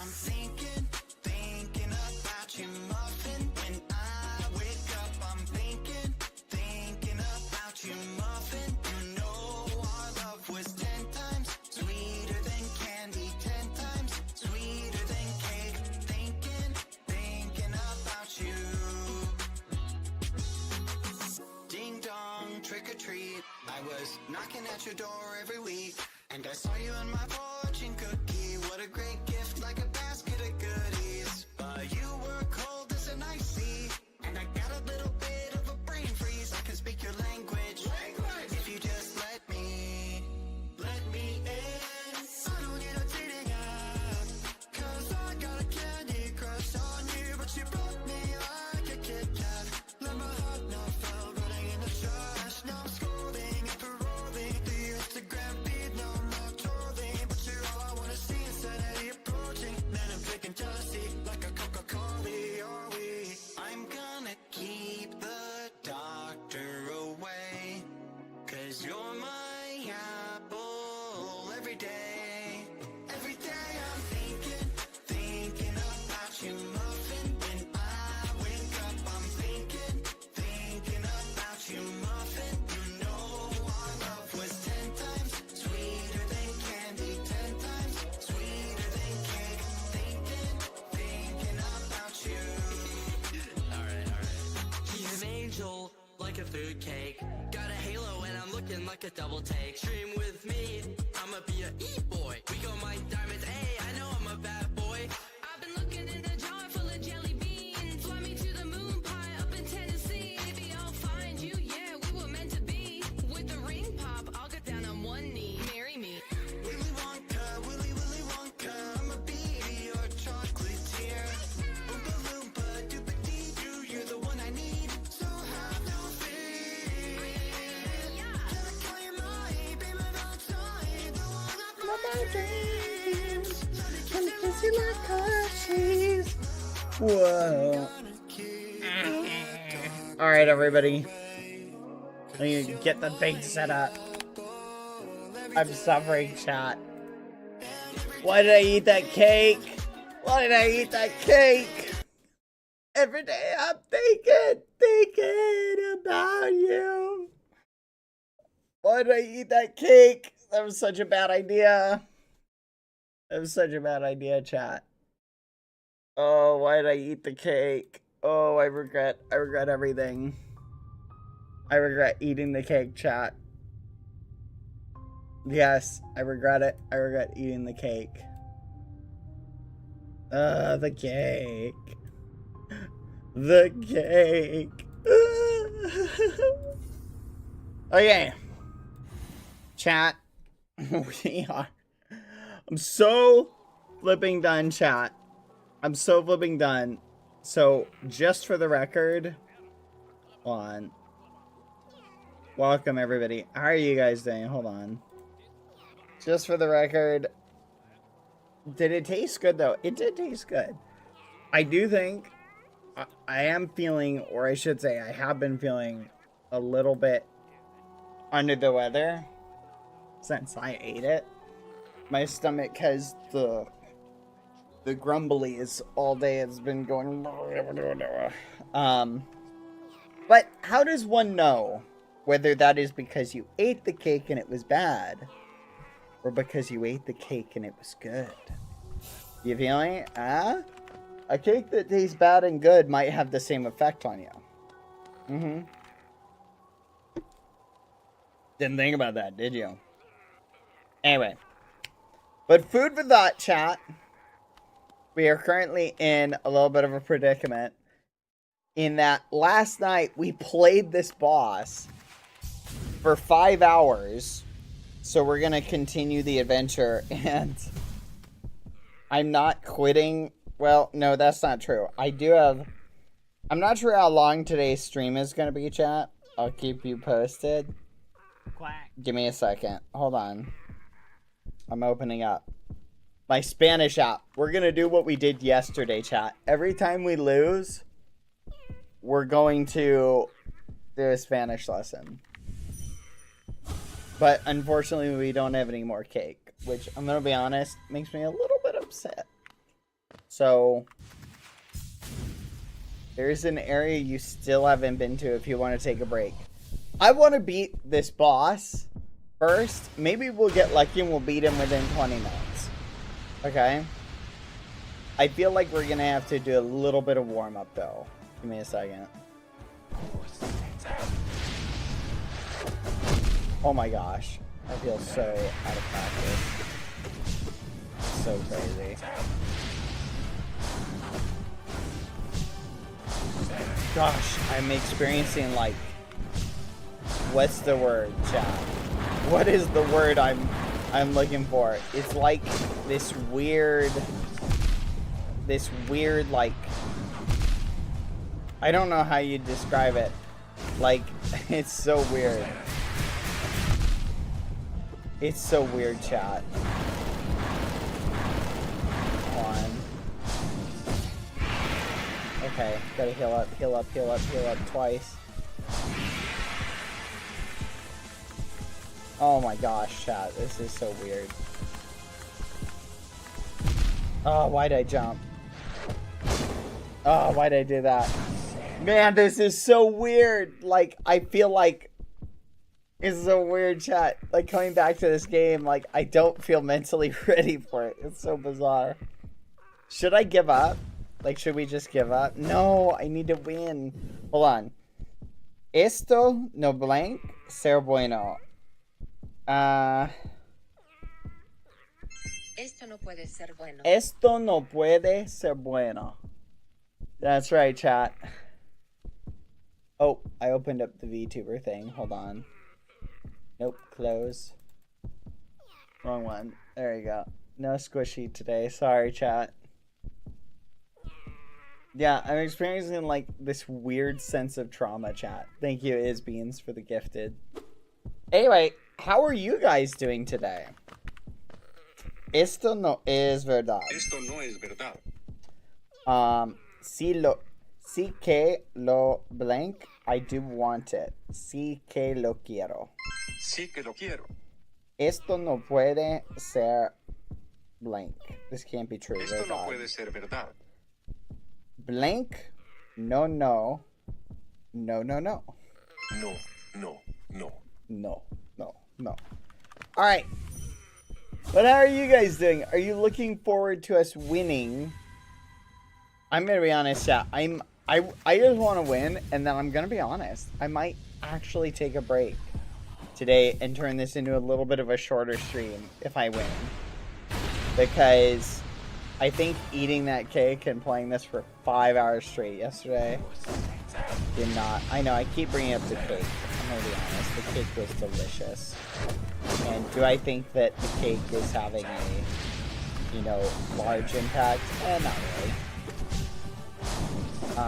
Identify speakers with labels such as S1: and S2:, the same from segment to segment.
S1: I'm thinking about you, muffin. When I wake up, I'm thinking about you, muffin. You know our love was 10 times sweeter than candy, 10 times sweeter than cake. Thinking about you. Ding dong, trick or treat. I was knocking at your door every week, and I saw you in my fortune cookie. What a great gift, like a basket of goodies. But you were cold as an ice sea, and I got a little bit of a brain freeze. I can speak your language. If you just let me in. I don't need a dating app, 'cause I got a candy crush on you. But you broke me like a Kit Kat. Let my heart not fell, running in the trash. Now I'm scrolling and paroling through your Instagram feed. No, I'm not trolling, but you're all I wanna see. Insanity approaching, then I'm taking jealousy like a Coca-Cola. Are we? I'm gonna keep the doctor away, 'cause you're my apple every day. Every day I'm thinking about you, muffin. When I wake up, I'm thinking about you, muffin. You know our love was 10 times sweeter than candy, 10 times sweeter than cake. Thinking about you. Alright. He's an angel, like a food cake. Got a halo and I'm looking like a double take. Stream with me, I'ma be a e-boy. We gon' mine diamonds, hey, I know I'm a bad boy. I've been looking in a jar full of jelly beans. Fly me to the moon pie up in Tennessee. Maybe I'll find you, yeah, we were meant to be. With the ring pop, I'll get down on one knee. Marry me. Willy Wonka, Willy Wonka, I'ma be your chocolatier. Oompa Loompa, Doopa-Dee-Doo, you're the one I need, so have no fear. Can I call you my baby outside, the one I
S2: My dreams, and kiss you like Hershey's. Whoa. Alright, everybody. I need to get the thing set up. I'm suffering, chat. Why did I eat that cake? Why did I eat that cake? Every day I'm thinking about you. Why did I eat that cake? That was such a bad idea. That was such a bad idea, chat. Oh, why did I eat the cake? Oh, I regret everything. I regret eating the cake, chat. Yes, I regret it. I regret eating the cake. The cake. The cake. Okay. Chat. We are. I'm so flipping done, chat. I'm so flipping done. So, just for the record, hold on. Welcome, everybody. How are you guys doing? Hold on. Just for the record, did it taste good, though? It did taste good. I do think I am feeling, or I should say, I have been feeling a little bit under the weather since I ate it. My stomach has the grumblies all day. It's been going. But how does one know whether that is because you ate the cake and it was bad, or because you ate the cake and it was good? You feeling it? Huh? A cake that tastes bad and good might have the same effect on you. Didn't think about that, did you? Anyway. But food for thought, chat. We are currently in a little bit of a predicament. In that last night we played this boss for 5 hours. So we're going to continue the adventure. And I'm not quitting. Well, no, that's not true. I do have... I'm not sure how long today's stream is going to be, chat. I'll keep you posted.
S3: Quack.
S2: Give me a second. Hold on. I'm opening up my Spanish app. We're going to do what we did yesterday, chat. Every time we lose, we're going to do a Spanish lesson. But unfortunately, we don't have any more cake, which I'm going to be honest, makes me a little bit upset. So there's an area you still haven't been to if you want to take a break. I want to beat this boss first. Maybe we'll get lucky and we'll beat him within 20 minutes. Okay? I feel like we're going to have to do a little bit of warm-up, though. Give me a second. Oh my gosh. I feel so out of practice. So crazy. Gosh, I'm experiencing like, what's the word, chat? What is the word I'm looking for? It's like this weird like, I don't know how you describe it. Like, it's so weird. It's so weird, chat. Come on. Okay, gotta heal up, heal up, heal up, heal up twice. Oh my gosh, chat, this is so weird. Oh, why'd I jump? Oh, why'd I do that? Man, this is so weird. Like, I feel like it's so weird, chat. Like, coming back to this game, like, I don't feel mentally ready for it. It's so bizarre. Should I give up? Like, should we just give up? No, I need to win. Hold on. Esto no blank ser bueno.
S3: Esto no puede ser bueno.
S2: Esto no puede ser bueno. That's right, chat. Oh, I opened up the VTuber thing. Hold on. Nope, close. Wrong one. There you go. No squishy today. Sorry, chat. Yeah, I'm experiencing like this weird sense of trauma, chat. Thank you, Isbeans, for the gifted. Anyway, how are you guys doing today? Esto no es verdad.
S4: Esto no es verdad.
S2: Sí que lo blank, I do want it. Sí que lo quiero.
S4: Sí que lo quiero.
S2: Esto no puede ser blank. This can't be true.
S4: Esto no
S2: verdad.
S4: puede ser verdad.
S2: Blank, no, no. No, no, no.
S4: No, no, no.
S2: No, no, no. Alright. But how are you guys doing? Are you looking forward to us winning? I'm gonna be honest, chat. I just want to win, and then I'm gonna be honest. I might actually take a break today and turn this into a little bit of a shorter stream if I win. Because I think eating that cake and playing this for 5 hours straight yesterday did not. I know, I keep bringing up the cake. I'm gonna be honest. The cake was delicious. And do I think that the cake is having a, you know, large impact? Not really. I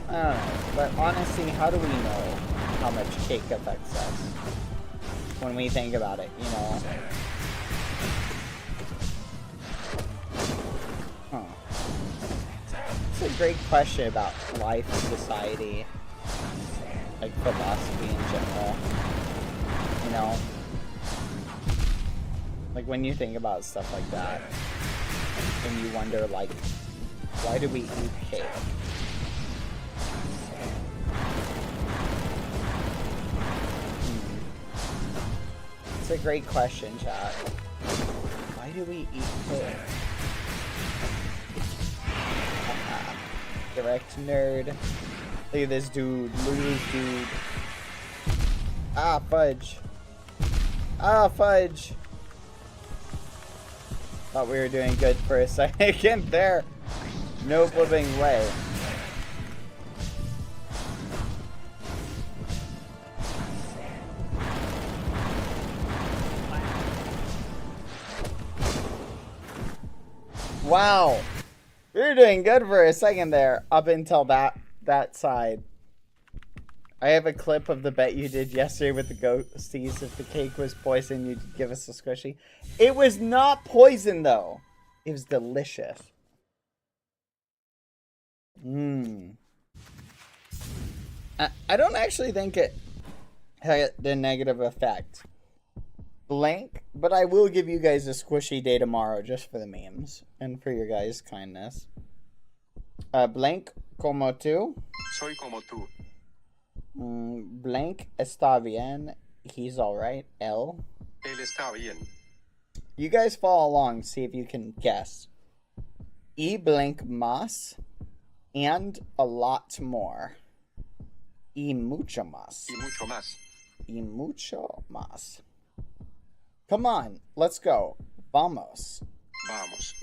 S2: don't know, but honestly, how do we know how much cake affects us when we think about it, you know? Huh. It's a great question about life, society, like philosophy in general, you know? Like when you think about stuff like that, and you wonder, like, why do we eat cake? It's a great question, chat. Why do we eat cake? Direct nerd. Look at this dude. Look at this dude. Ah, fudge. Ah, fudge. Thought we were doing good for a second there. No flipping way. Wow. We were doing good for a second there, up until that side. I have a clip of the bet you did yesterday with the ghosties. If the cake was poison, you'd give us a squishy. It was not poison, though. It was delicious. I don't actually think it had a negative effect. blank, but I will give you guys a squishy day tomorrow just for the memes and for your guys' kindness. Blank como tú.
S4: Soy como tú.
S2: Blank está bien. He's alright. L.
S4: Él está bien.
S2: You guys follow along, see if you can guess. Y blank más and a lot more. Y mucho más.
S4: Y mucho más.
S2: Y mucho más. Come on, let's go. Vamos.
S4: Vamos.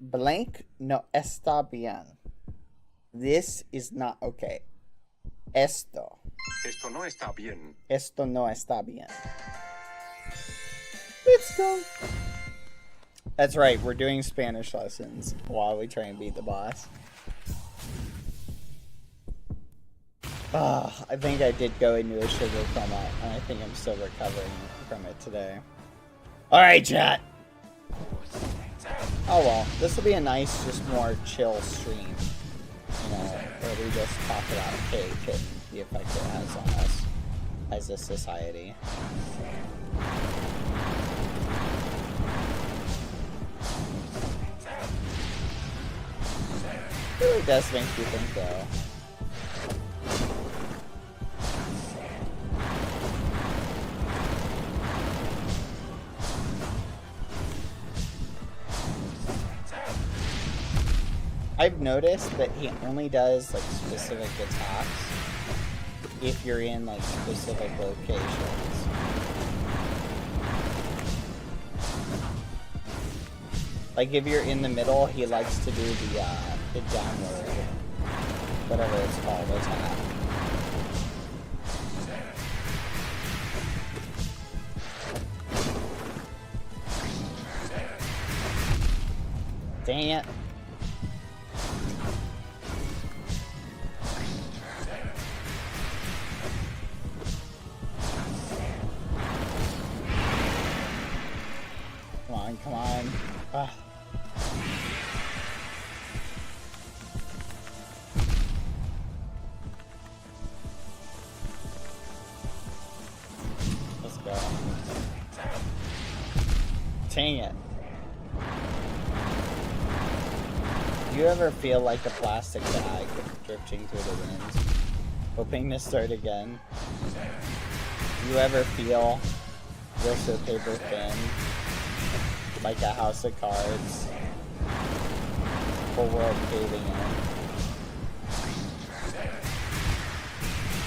S2: Blank no está bien. This is not okay. Esto.
S4: Esto no está bien.
S2: Esto no está bien. Let's go. That's right, we're doing Spanish lessons while we try and beat the boss. I think I did go into a sugar coma, and I think I'm still recovering from it today. Alright, chat! Oh well, this will be a nice, just more chill stream. You know, where we just talk about cake and the effect it has on us as a society. It really does make you think, though. I've noticed that he only does like specific attacks if you're in like specific locations. Like if you're in the middle, he likes to do the downward, whatever it's called, attack. Dang it. Come on. Ugh. Let's go. Dang it. Do you ever feel like a plastic bag drifting through the wind, hoping to start again? Do you ever feel you're so paper thin? Like a house of cards, whole world caving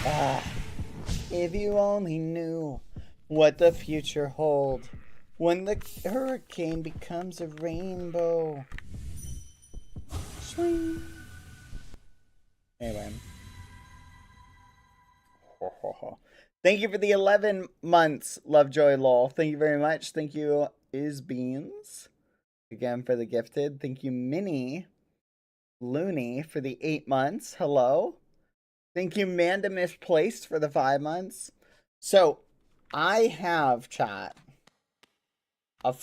S2: in. If you only knew what the future holds when the hurricane becomes a rainbow. Swing. Anyway. Thank you for the 11 months, Lovejoy Lol. Thank you very much. Thank you, Is Beans, again for the gifted. Thank you, Minnie Looney, for the 8 months. Hello. Thank you, Manda Misplaced, for the 5 months. So, I have, chat, a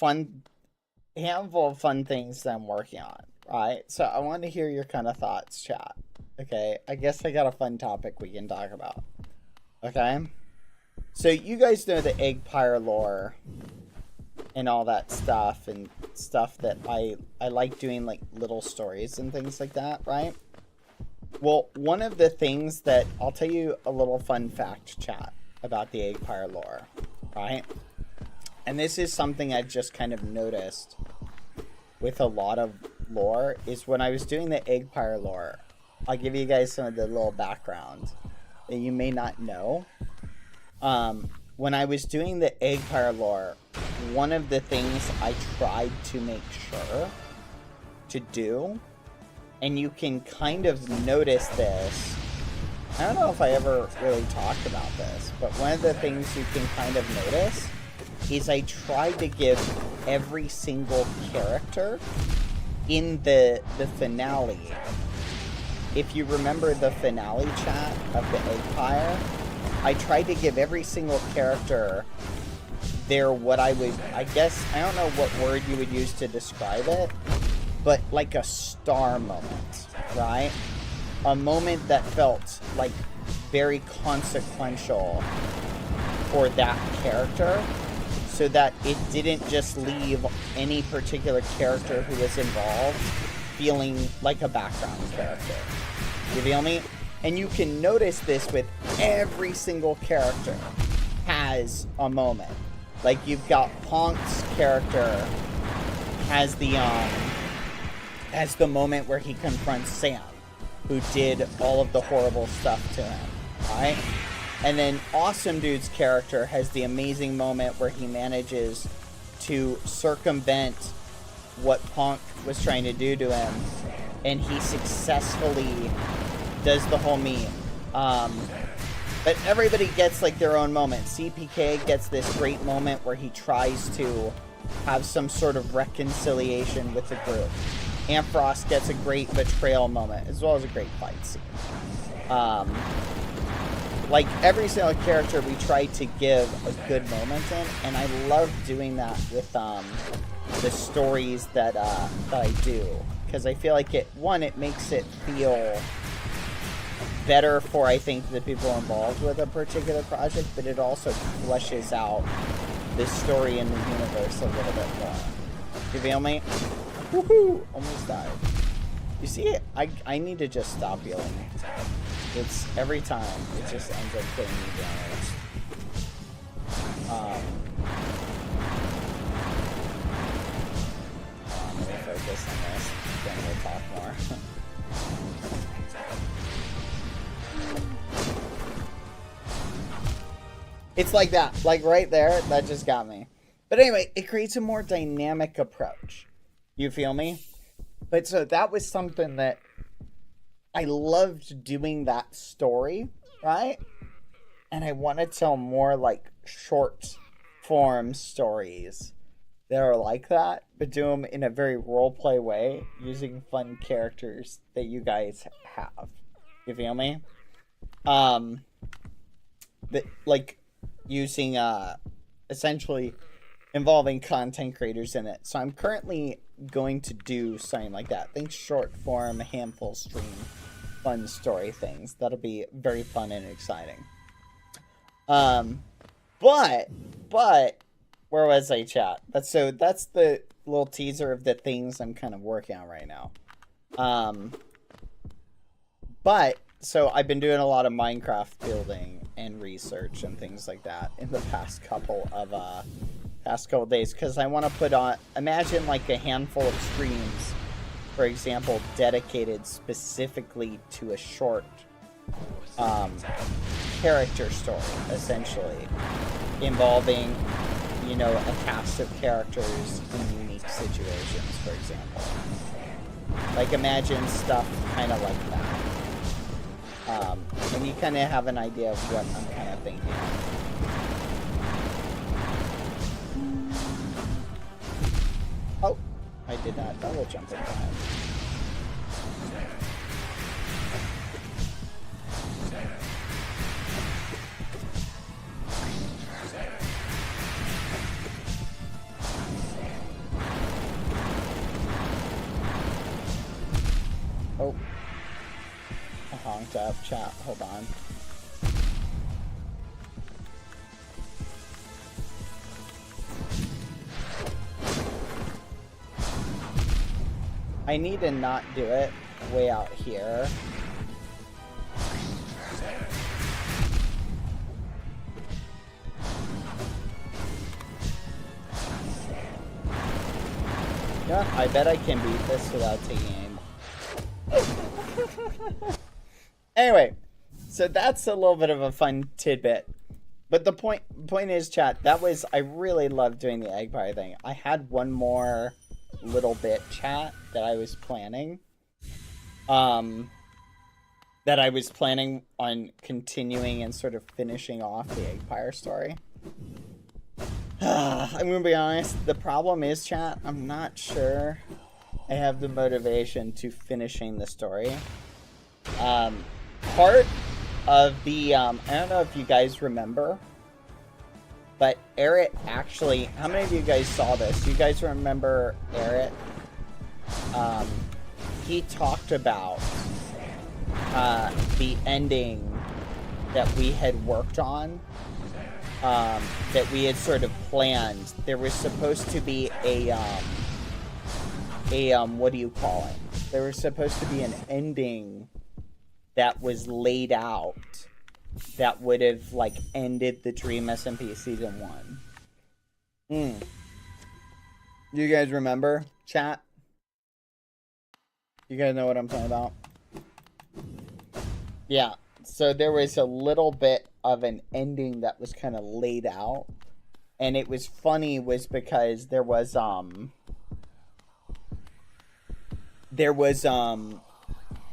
S2: handful of fun things that I'm working on, right? So, I want to hear your kind of thoughts, chat. Okay? I guess I got a fun topic we can talk about. Okay? So, you guys know the Egg Pyre lore and all that stuff, and stuff that I like doing, like little stories and things like that, right? Well, one of the things that I'll tell you a little fun fact, chat, about the Egg Pyre lore, right? And this is something I've just kind of noticed with a lot of lore, is when I was doing the Egg Pyre lore, I'll give you guys some of the little background that you may not know. When I was doing the Egg Pyre lore, one of the things I tried to make sure to do, and you can kind of notice this, I don't know if I ever really talked about this, but one of the things you can kind of notice is I tried to give every single character in the finale. If you remember the finale, chat, of the Egg Pyre, I tried to give every single character their, what I would, I guess, I don't know what word you would use to describe it, but like a star moment, right? A moment that felt like very consequential for that character, so that it didn't just leave any particular character who was involved feeling like a background character. You feel me? And you can notice this with every single character has a moment. Like, you've got Punk's character has the moment where he confronts Sam, who did all of the horrible stuff to him, right? And then Awesome Dude's character has the amazing moment where he manages to circumvent what Punk was trying to do to him, and he successfully does the whole meme. But everybody gets like their own moment. CPK gets this great moment where he tries to have some sort of reconciliation with the group. Ampharos gets a great betrayal moment, as well as a great fight scene. Like, every single character we try to give a good moment in, and I love doing that with the stories that I do, because I feel like it makes it feel better for, I think, the people involved with a particular project, but it also fleshes out the story in the universe a little bit more. You feel me? Woohoo! Almost died. You see it? I need to just stop healing. It's every time it just ends up getting me damaged. Let me focus on this, then we'll talk more. It's like that, like right there, that just got me. But anyway, it creates a more dynamic approach. You feel me? But so that was something that I loved doing, that story, right? And I want to tell more like short form stories that are like that, but do them in a very roleplay way, using fun characters that you guys have. You feel me? Like using essentially involving content creators in it. So I'm currently going to do something like that. Think short form, handful stream, fun story things. That'll be very fun and exciting. But where was I, chat? That's the little teaser of the things I'm kind of working on right now. But so I've been doing a lot of Minecraft building and research and things like that in the past couple of days, because I want to put on, imagine like a handful of streams, for example, dedicated specifically to a short character story, essentially involving, you know, a cast of characters in unique situations, for example. Like, imagine stuff kind of like that. And you kind of have an idea of what I'm kind of thinking. Oh, I did not double jump in time. Oh. I honked up, chat. Hold on. I need to not do it way out here. Yeah, I bet I can beat this without taking aim. Anyway, so that's a little bit of a fun tidbit. But the point is, chat, that was, I really loved doing the egg pie thing. I had one more little bit, chat, that I was planning. That I was planning on continuing and sort of finishing off the egg pie story. I'm gonna be honest, the problem is, chat, I'm not sure I have the motivation to finishing the story. Part of the, I don't know if you guys remember, but Eric actually, how many of you guys saw this? You guys remember Eric? He talked about the ending that we had worked on that we had sort of planned. There was supposed to be a what do you call it? There was supposed to be an ending that was laid out that would have, like, ended the Dream SMP Season 1. You guys remember, chat? You guys know what I'm talking about? Yeah, so there was a little bit of an ending that was kind of laid out. And it was funny was because there was,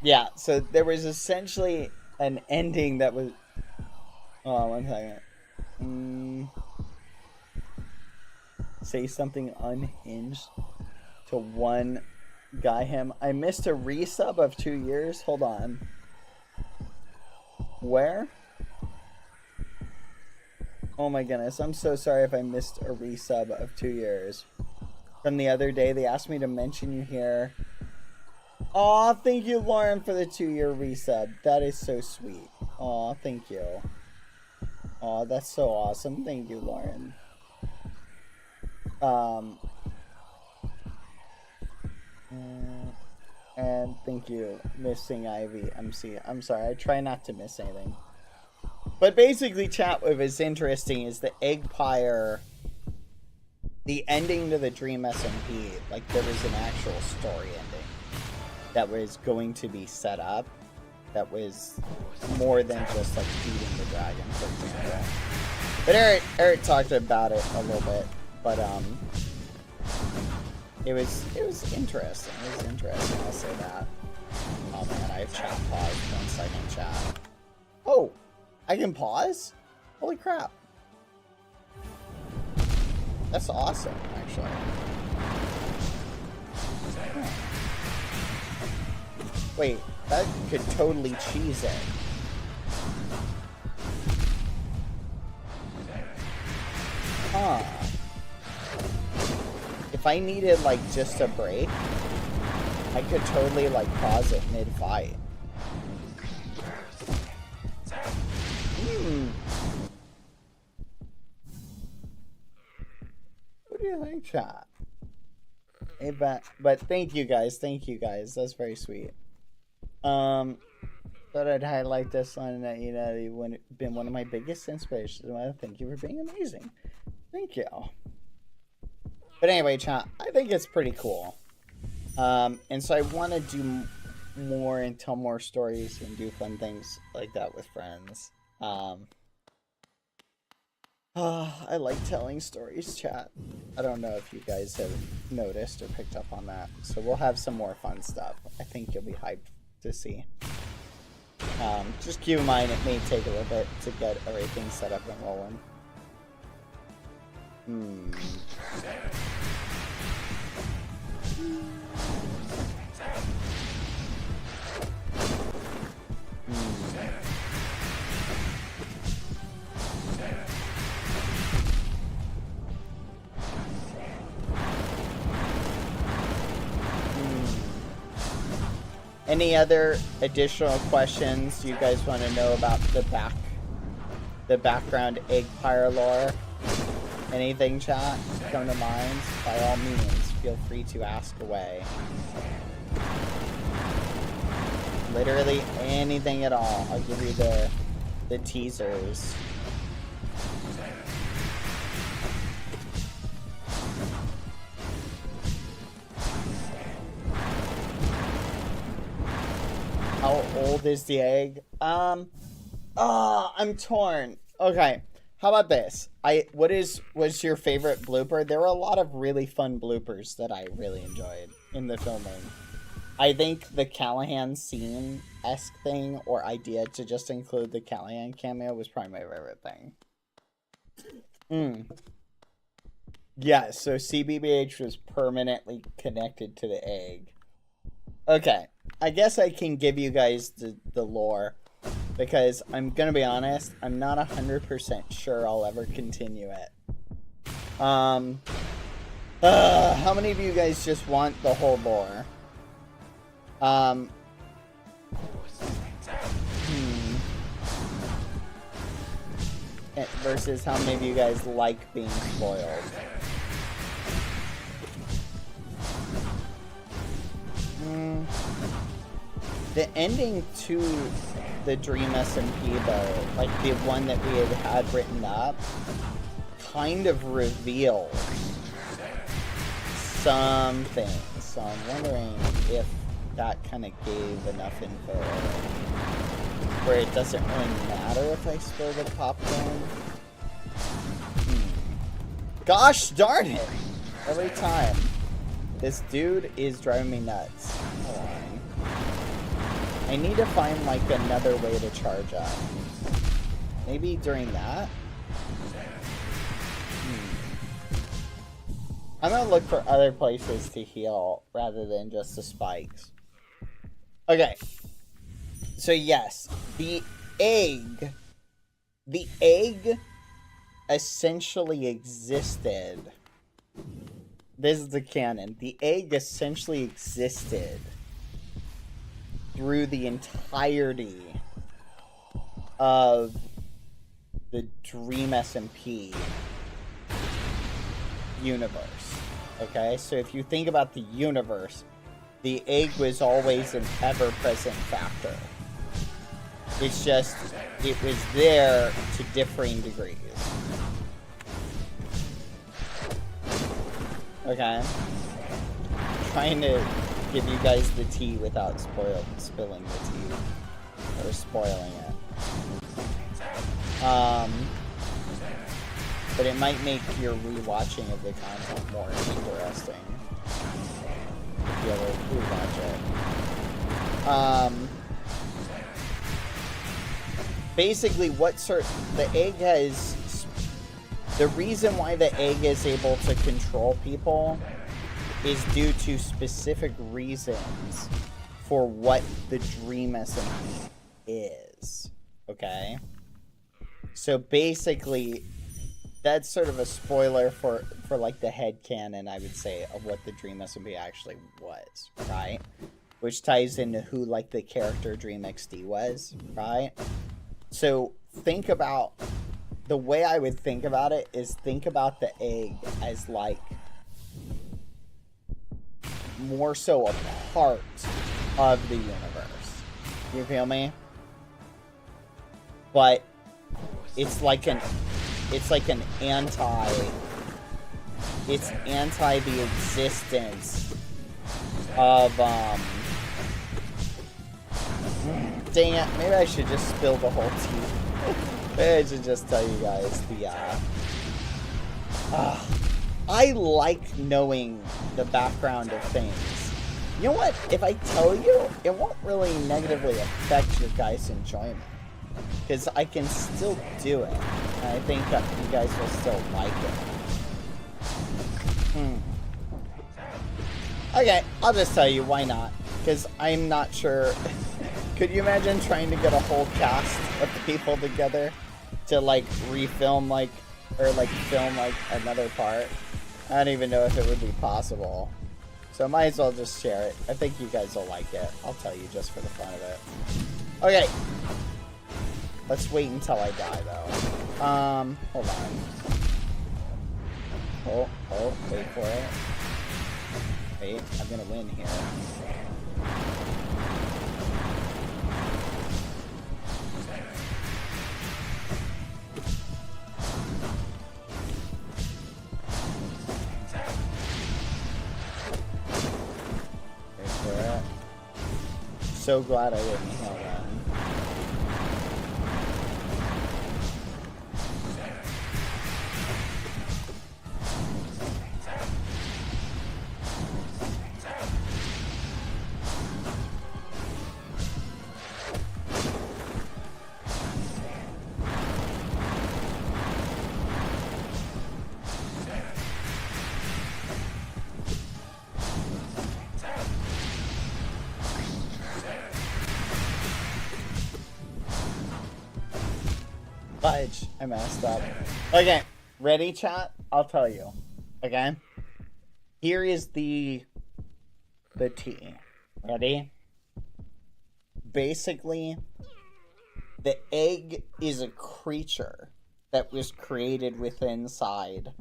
S2: yeah, so there was essentially an ending that was, oh, 1 second. Say something unhinged to one guy him. I missed a resub of 2 years. Hold on. Where? Oh my goodness. I'm so sorry if I missed a resub of 2 years. From the other day, they asked me to mention you here. Aw, thank you, Lauren, for the 2-year resub. That is so sweet. Aw, thank you. Aw, that's so awesome. Thank you, Lauren. And thank you, Missing Ivy MC. I'm sorry, I try not to miss anything. But basically, chat, what was interesting is the Eggpire, the ending to the Dream SMP, like, there was an actual story ending that was going to be set up that was more than just, like, feeding the dragon, for example. But Eric talked about it a little bit, but, it was interesting. It was interesting, I'll say that. Oh man, I have chat paused. 1 second, chat. Oh, I can pause? Holy crap. That's awesome, actually. Wait, that could totally cheese it. Huh. If I needed, like, just a break, I could totally, like, pause it mid-fight. What do you think, chat? Hey, but thank you guys. Thank you guys. That's very sweet. Thought I'd highlight this one that, you know, you've been one of my biggest inspirations. Well, thank you for being amazing. Thank you. But anyway, chat, I think it's pretty cool. And so I want to do more and tell more stories and do fun things like that with friends. I like telling stories, chat. I don't know if you guys have noticed or picked up on that. So we'll have some more fun stuff. I think you'll be hyped to see. Just keep in mind it may take a little bit to get everything set up and rolling. Any other additional questions you guys want to know about the background Eggpire lore? Anything, chat, come to mind? By all means, feel free to ask away. Literally anything at all. I'll give you the teasers. How old is the egg? I'm torn. Okay. How about this? Was your favorite blooper? There were a lot of really fun bloopers that I really enjoyed in the filming. I think the Callahan scene-esque thing or idea to just include the Callahan cameo was probably my favorite thing. Yeah, so CBBH was permanently connected to the egg. Okay, I guess I can give you guys the lore. Because I'm gonna be honest, I'm not 100% sure I'll ever continue it. How many of you guys just want the whole lore? versus how many of you guys like being spoiled. The ending to the Dream SMP though, like the one that we had written up, kind of reveals something. So I'm wondering if that kind of gave enough info where it doesn't really matter if I spill the popcorn. Gosh darn it! Every time. This dude is driving me nuts. Hold on. I need to find like another way to charge up. Maybe during that? I'm gonna look for other places to heal rather than just the spikes. Okay. So yes, the egg essentially existed. This is the canon. The egg essentially existed through the entirety of the Dream SMP universe. Okay, so if you think about the universe, the egg was always an ever-present factor. It's just, it was there to differing degrees. Okay. I'm trying to give you guys the tea without spilling the tea. Or spoiling it. But it might make your rewatching of the content more interesting. If you ever rewatch it. Basically, the egg has... The reason why the egg is able to control people is due to specific reasons for what the Dream SMP is. Okay? So basically, that's sort of a spoiler for like the headcanon, I would say, of what the Dream SMP actually was, right? Which ties into who like the character Dream XD was, right? So think about, the way I would think about it is think about the egg as like more so a part of the universe. You feel me? But it's like an anti the existence of dang it, maybe I should just spill the whole tea. Maybe I should just tell you guys I like knowing the background of things. You know what? If I tell you, it won't really negatively affect your guys' enjoyment. Because I can still do it. And I think that you guys will still like it. Okay, I'll just tell you, why not? Because I'm not sure. Could you imagine trying to get a whole cast of people together to like refilm film like another part? I don't even know if it would be possible. So I might as well just share it. I think you guys will like it. I'll tell you just for the fun of it. Okay. Let's wait until I die though. Hold on. Oh, wait for it. Wait, I'm gonna win here. So glad I didn't heal that. Fudge, I messed up. Okay, ready, chat? I'll tell you. Okay? Here is the tea. Ready? Basically, the egg is a creature that was created within inside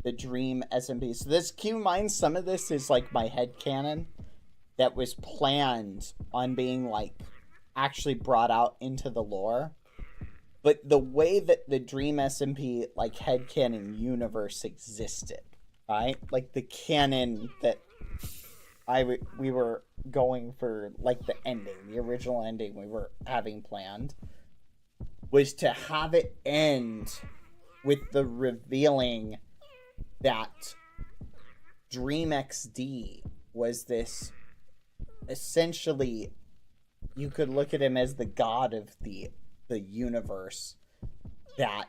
S2: the Dream SMP. So this, keep in mind, some of this is like my headcanon that was planned on being like actually brought out into the lore. But the way that the Dream SMP like headcanon universe existed, right? Like the canon that we were going for, like the ending, the original ending we were having planned, was to have it end with the revealing that Dream XD was this, essentially, you could look at him as the god of the universe that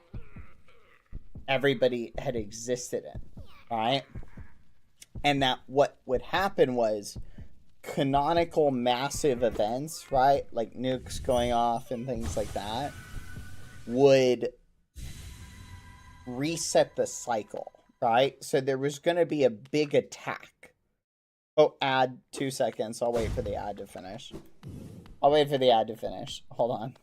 S2: everybody had existed in, right? And that what would happen was canonical massive events, right? Like nukes going off and things like that, would reset the cycle, right? So there was going to be a big attack. Oh, ad, 2 seconds. I'll wait for the ad to finish. Hold on.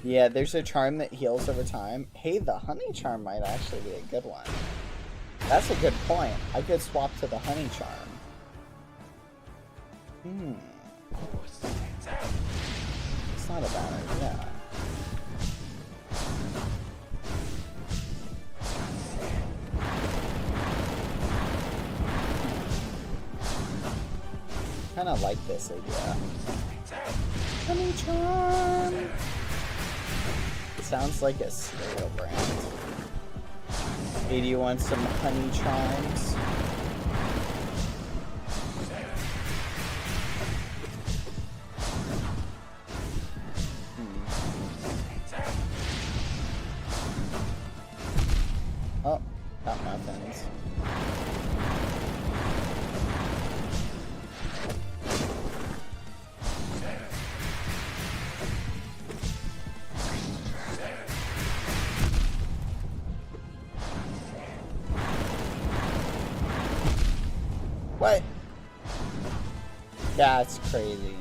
S2: Yeah, there's a charm that heals over time. Hey, the honey charm might actually be a good one. That's a good point. I could swap to the honey charm. It's not a bad idea. Kind of like this idea. Honey charm. It sounds like a cereal brand. Hey, do you want some honey charms? Oh, got muffins. What? That's crazy.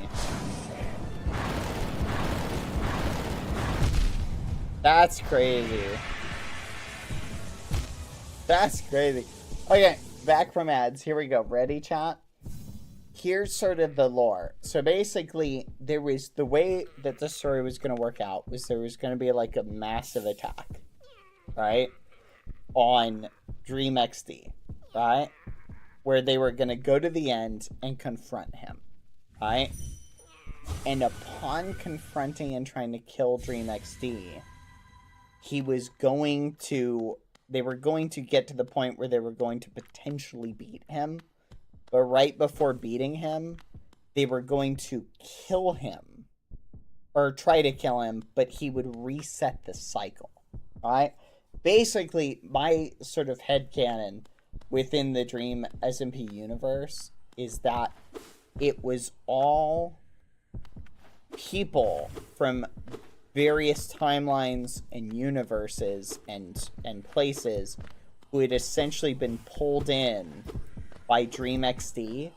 S2: That's crazy. That's crazy. Okay, back from ads. Here we go. Ready, chat? Here's sort of the lore. So basically, there was the way that the story was going to work out was there was going to be like a massive attack, right? On Dream XD, right? Where they were going to go to the end and confront him, right? And upon confronting and trying to kill Dream XD, he was going to... They were going to get to the point where they were going to potentially beat him. But right before beating him, they were going to kill him. Or try to kill him, but he would reset the cycle, right? Basically, my sort of headcanon within the Dream SMP universe is that it was all people from various timelines and universes and places who had essentially been pulled in by Dream XD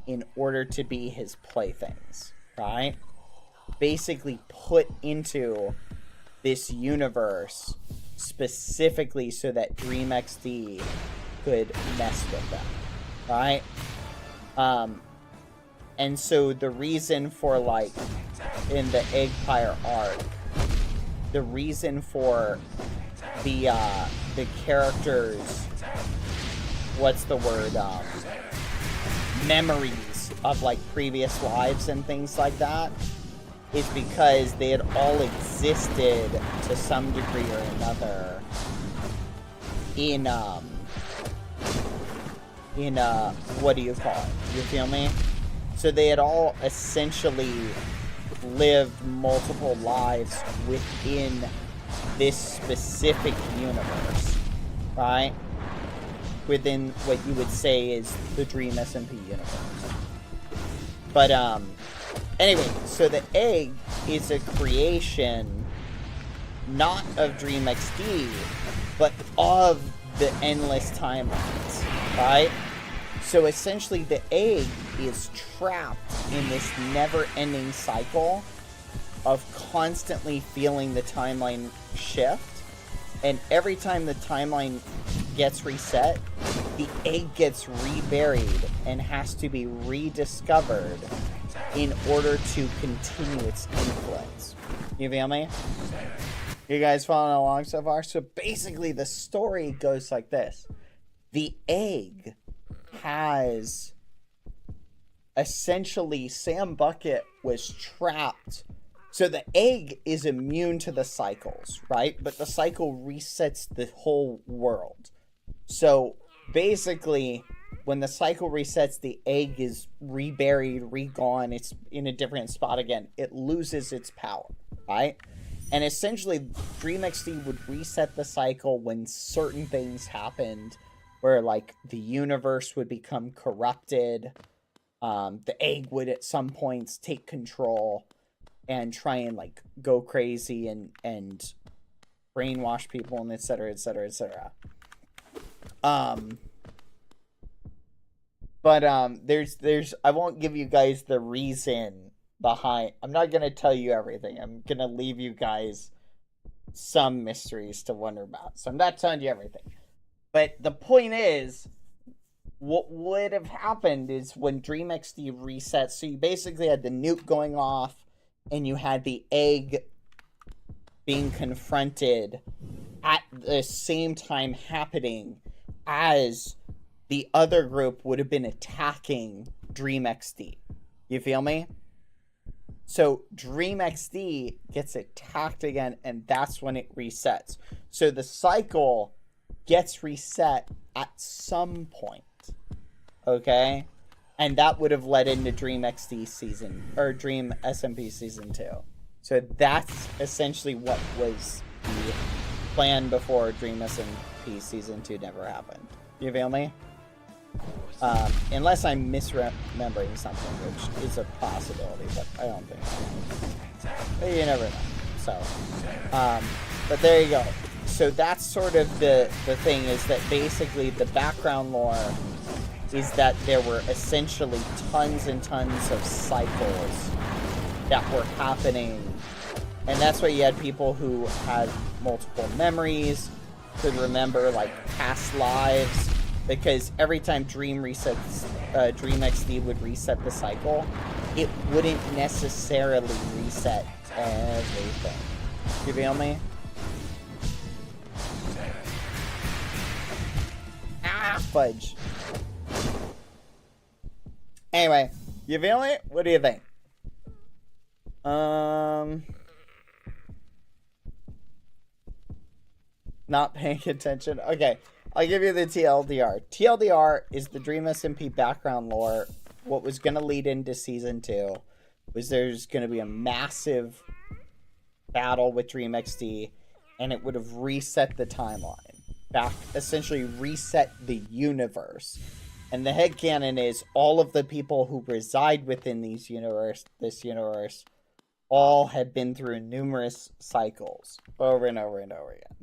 S2: in order to be his playthings, right? Basically put into this universe specifically so that Dream XD could mess with them, right? And so the reason for, like, in the Eggpire arc, the reason for the characters, what's the word, memories of, like, previous lives and things like that, is because they had all existed to some degree or another in what do you call it? You feel me? So they had all essentially lived multiple lives within this specific universe, right? Within what you would say is the Dream SMP universe. But, anyway, so the egg is a creation not of Dream XD, but of the endless timelines, right? So essentially the egg is trapped in this never-ending cycle of constantly feeling the timeline shift. And every time the timeline gets reset, the egg gets reburied and has to be rediscovered in order to continue its influence. You feel me? You guys following along so far? So basically the story goes like this. The egg has essentially, Sam Bucket was trapped. So the egg is immune to the cycles, right? But the cycle resets the whole world. So basically, when the cycle resets, the egg is reburied, regone, it's in a different spot again. It loses its power, right? And essentially, Dream XD would reset the cycle when certain things happened, where like the universe would become corrupted. The egg would at some points take control and try and like go crazy and brainwash people and etc, etc, etc. There's I won't give you guys the reason behind. I'm not gonna tell you everything. I'm gonna leave you guys some mysteries to wonder about. So I'm not telling you everything. But the point is, what would have happened is when Dream XD resets, so you basically had the nuke going off, and you had the egg being confronted at the same time happening as the other group would have been attacking Dream XD. You feel me? So Dream XD gets attacked again, and that's when it resets. So the cycle gets reset at some point. Okay? And that would have led into Dream XD season, or Dream SMP season 2. So that's essentially what was the plan before Dream SMP season 2 never happened. You feel me? Unless I'm misremembering something, which is a possibility, but I don't think so. But you never know. So, but there you go. So that's sort of the thing, is that basically the background lore is that there were essentially tons and tons of cycles that were happening. And that's why you had people who had multiple memories, could remember like past lives, because every time Dream resets, Dream XD would reset the cycle, it wouldn't necessarily reset everything. You feel me? Ah, fudge. Anyway, you feel it? What do you think? Not paying attention. Okay, I'll give you the TLDR. TLDR is the Dream SMP background lore. What was going to lead into season 2 was there's going to be a massive battle with Dream XD, and it would have reset the timeline. Back, essentially reset the universe. And the headcanon is all of the people who reside within this universe, all have been through numerous cycles over and over and over again.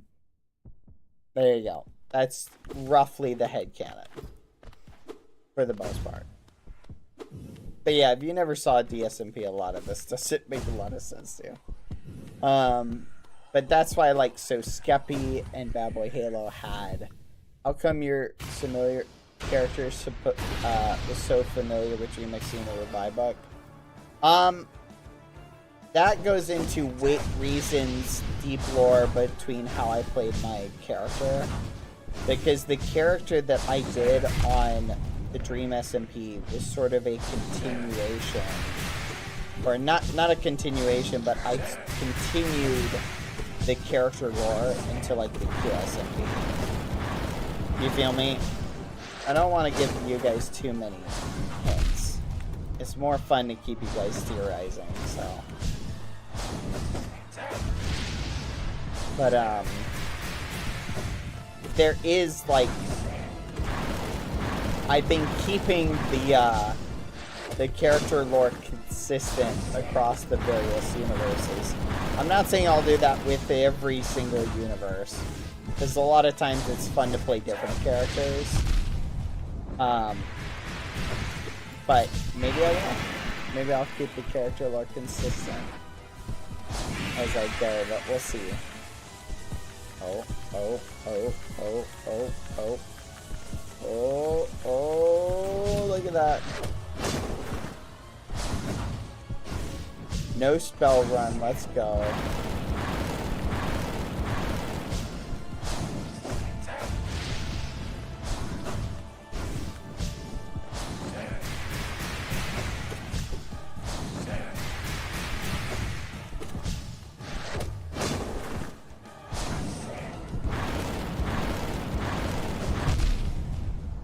S2: There you go. That's roughly the headcanon for the most part. But yeah, if you never saw DSMP, a lot of this doesn't make a lot of sense to you. But that's why, like, so Skeppy and BadBoyHalo had. How come your familiar characters was so familiar with Dream XD in the Revive book? That goes into reasons, deep lore between how I played my character. Because the character that I did on the Dream SMP was sort of a continuation. Or not a continuation, but I continued the character lore into like the QSMP. You feel me? I don't want to give you guys too many hints. It's more fun to keep you guys theorizing, so. But there is like, I've been keeping the character lore consistent across the various universes. I'm not saying I'll do that with every single universe, because a lot of times it's fun to play different characters. But maybe I will. Maybe I'll keep the character lore consistent as I go, but we'll see. Oh, oh, oh, oh, oh, oh. Oh, oh, look at that. No spell run, let's go.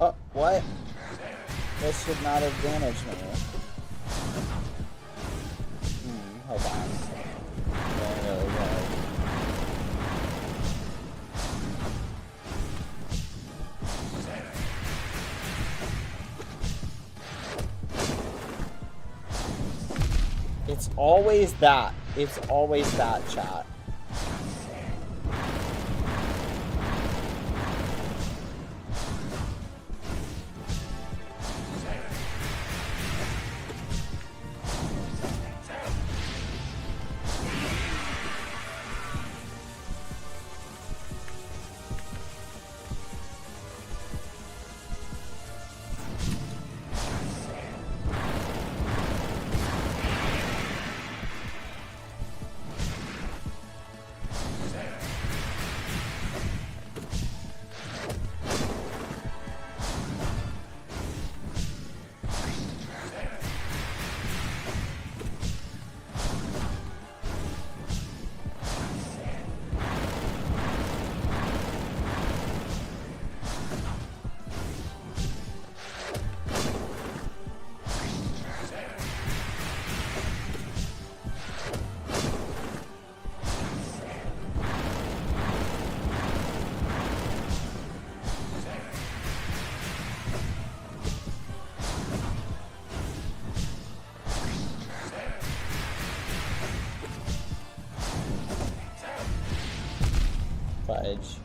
S2: Oh, what? This should not have damaged me. Hold on. There we go. It's always that. It's always that, chat. Fudge.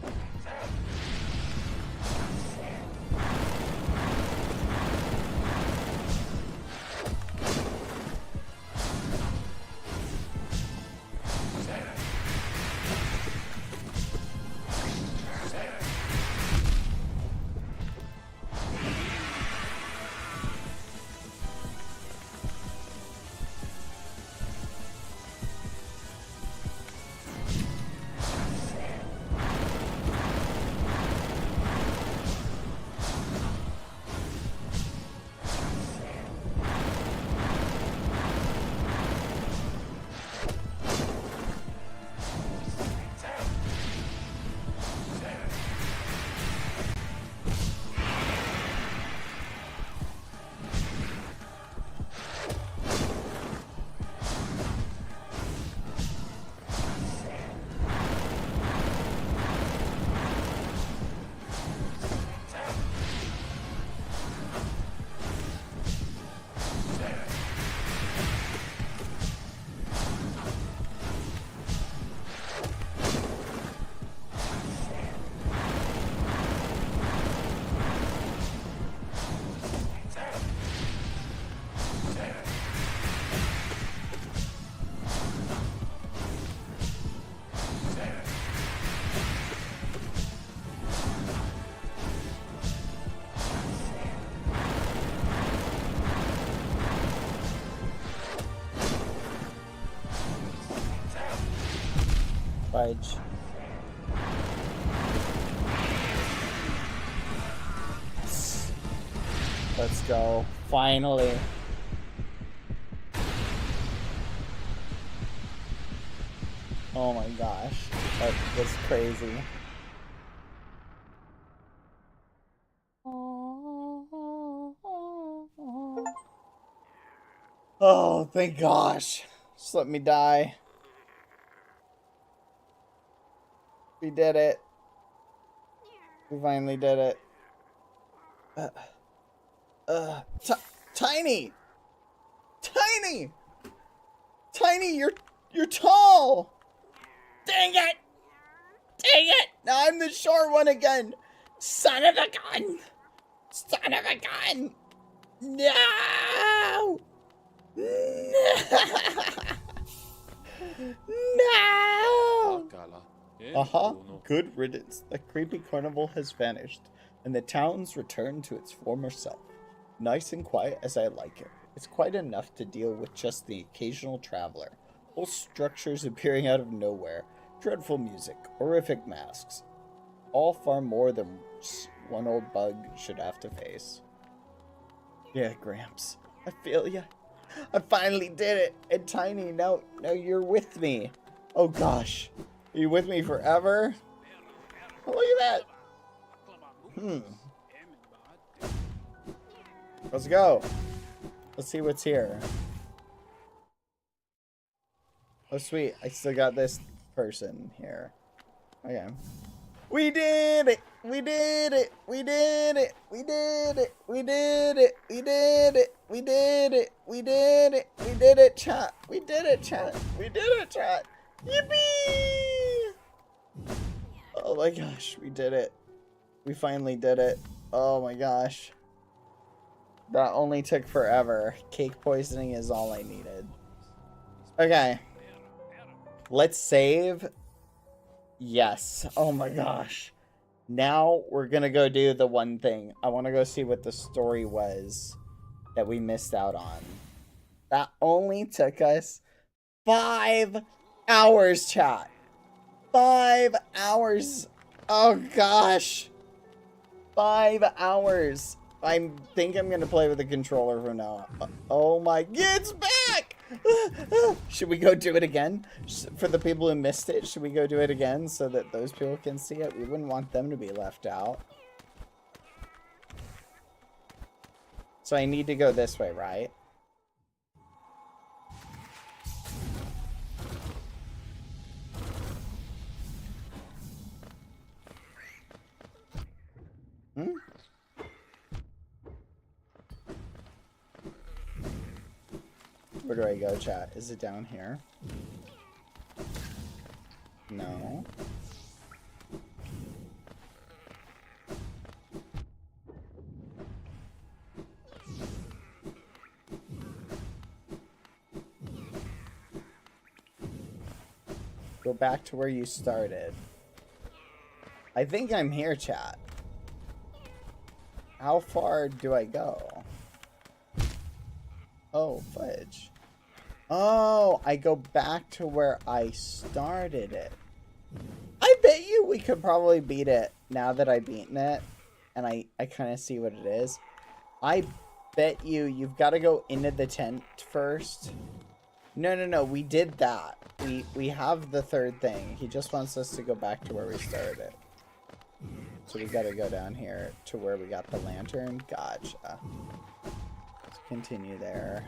S2: Fudge. Let's go. Finally. Oh my gosh. That was crazy. Oh, thank gosh. Just let me die. We did it. We finally did it. Tiny! Tiny! Tiny, you're tall! Dang it! Dang it! Now I'm the short one again! Son of a gun! Son of a gun! No! No! Uh-huh. Good riddance. The creepy carnival has vanished, and the town's returned to its former self. Nice and quiet as I like it. It's quite enough to deal with just the occasional traveler. Whole structures appearing out of nowhere. Dreadful music. Horrific masks. All far more than one old bug should have to face. Yeah, Gramps. I feel ya. I finally did it. And Tiny, now you're with me. Oh gosh. Are you with me forever? Oh, look at that. Let's go. Let's see what's here. Oh, sweet. I still got this person here. Okay. We did it! We did it! We did it! We did it! We did it! We did it! We did it! We did it! We did it, chat! We did it, chat! We did it, chat! Yippee! Oh my gosh, we did it. We finally did it. Oh my gosh. That only took forever. Cake poisoning is all I needed. Okay. Let's save. Yes. Oh my gosh. Now we're gonna go do the one thing. I want to go see what the story was that we missed out on. That only took us 5 hours, chat. 5 hours. Oh gosh. 5 hours. I think I'm gonna play with the controller from now on. Oh my, it's back! Should we go do it again? For the people who missed it, should we go do it again so that those people can see it? We wouldn't want them to be left out. So I need to go this way, right? Hmm? Where do I go, chat? Is it down here? No. Go back to where you started. I think I'm here, chat. How far do I go? Oh, fudge. Oh, I go back to where I started it. I bet you we could probably beat it now that I've beaten it. And I kind of see what it is. I bet you've got to go into the tent first. No, we did that. We have the third thing. He just wants us to go back to where we started it. So we got to go down here to where we got the lantern. Gotcha. Let's continue there.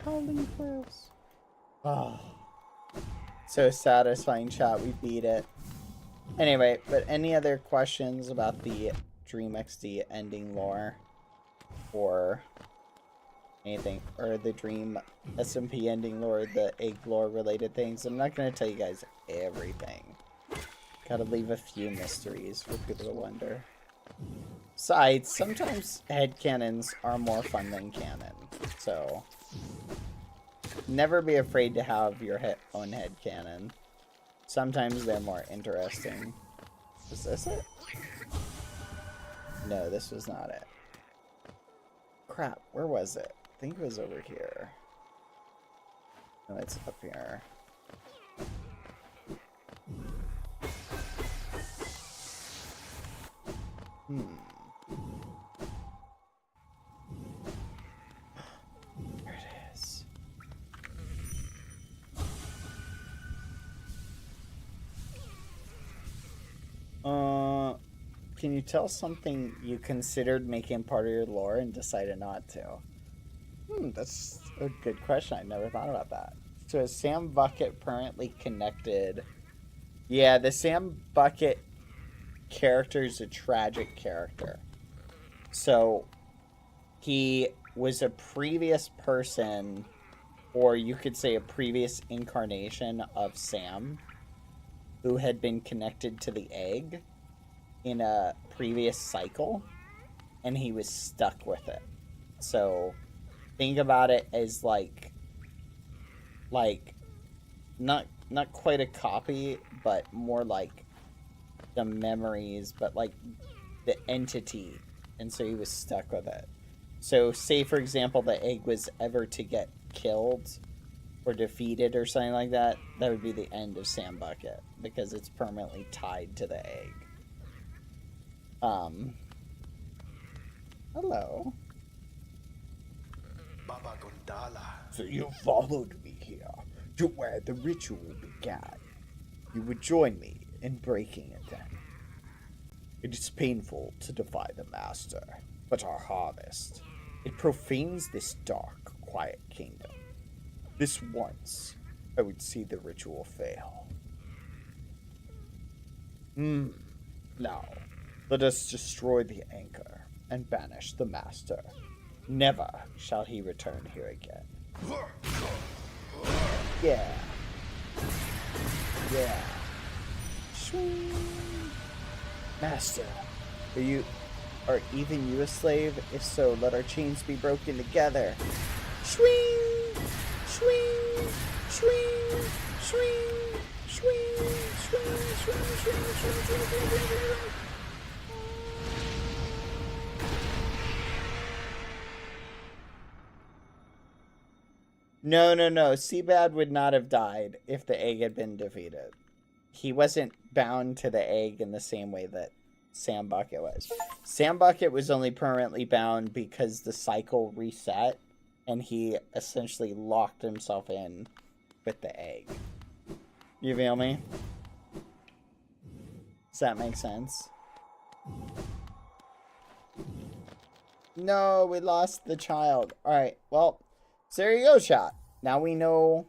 S2: Howling Crows. Oh. So satisfying, chat. We beat it. Anyway, but any other questions about the Dream XD ending lore? Or anything? Or the Dream SMP ending lore, the egg lore related things? I'm not going to tell you guys everything. Gotta leave a few mysteries for people to wonder. Besides, sometimes headcanons are more fun than canon. So, never be afraid to have your own headcanon. Sometimes they're more interesting. Is this it? No, this was not it. Crap, where was it? I think it was over here. No, it's up here. There it is. Can you tell something you considered making part of your lore and decided not to? That's a good question. I never thought about that. So is Sam Bucket permanently connected? Yeah, the Sam Bucket character is a tragic character. So he was a previous person, or you could say a previous incarnation of Sam, who had been connected to the egg. in a previous cycle, and he was stuck with it. So think about it as like not quite a copy, but more like the memories, but like the entity, and so he was stuck with it. So say for example the egg was ever to get killed or defeated or something like that, that would be the end of Sam Bucket, because it's permanently tied to the egg. Hello.
S5: Baba Gondala.
S2: So you followed me here to where the ritual began. You would join me in breaking it then. It is painful to defy the master, but our harvest, it profanes this dark, quiet kingdom. This once, I would see the ritual fail. Now, let us destroy the anchor and banish the master. Never shall he return here again. Yeah. Yeah. Swing. Master, are even you a slave? If so, let our chains be broken together. Swing! Swing! Swing! Swing! Swing! Swing! Swing! No. Seabad would not have died if the egg had been defeated. He wasn't bound to the egg in the same way that Sam Bucket was. Sam Bucket was only permanently bound because the cycle reset and he essentially locked himself in with the egg. You feel me? Does that make sense? No, we lost the child. Alright, well, so there you go, chat. Now we know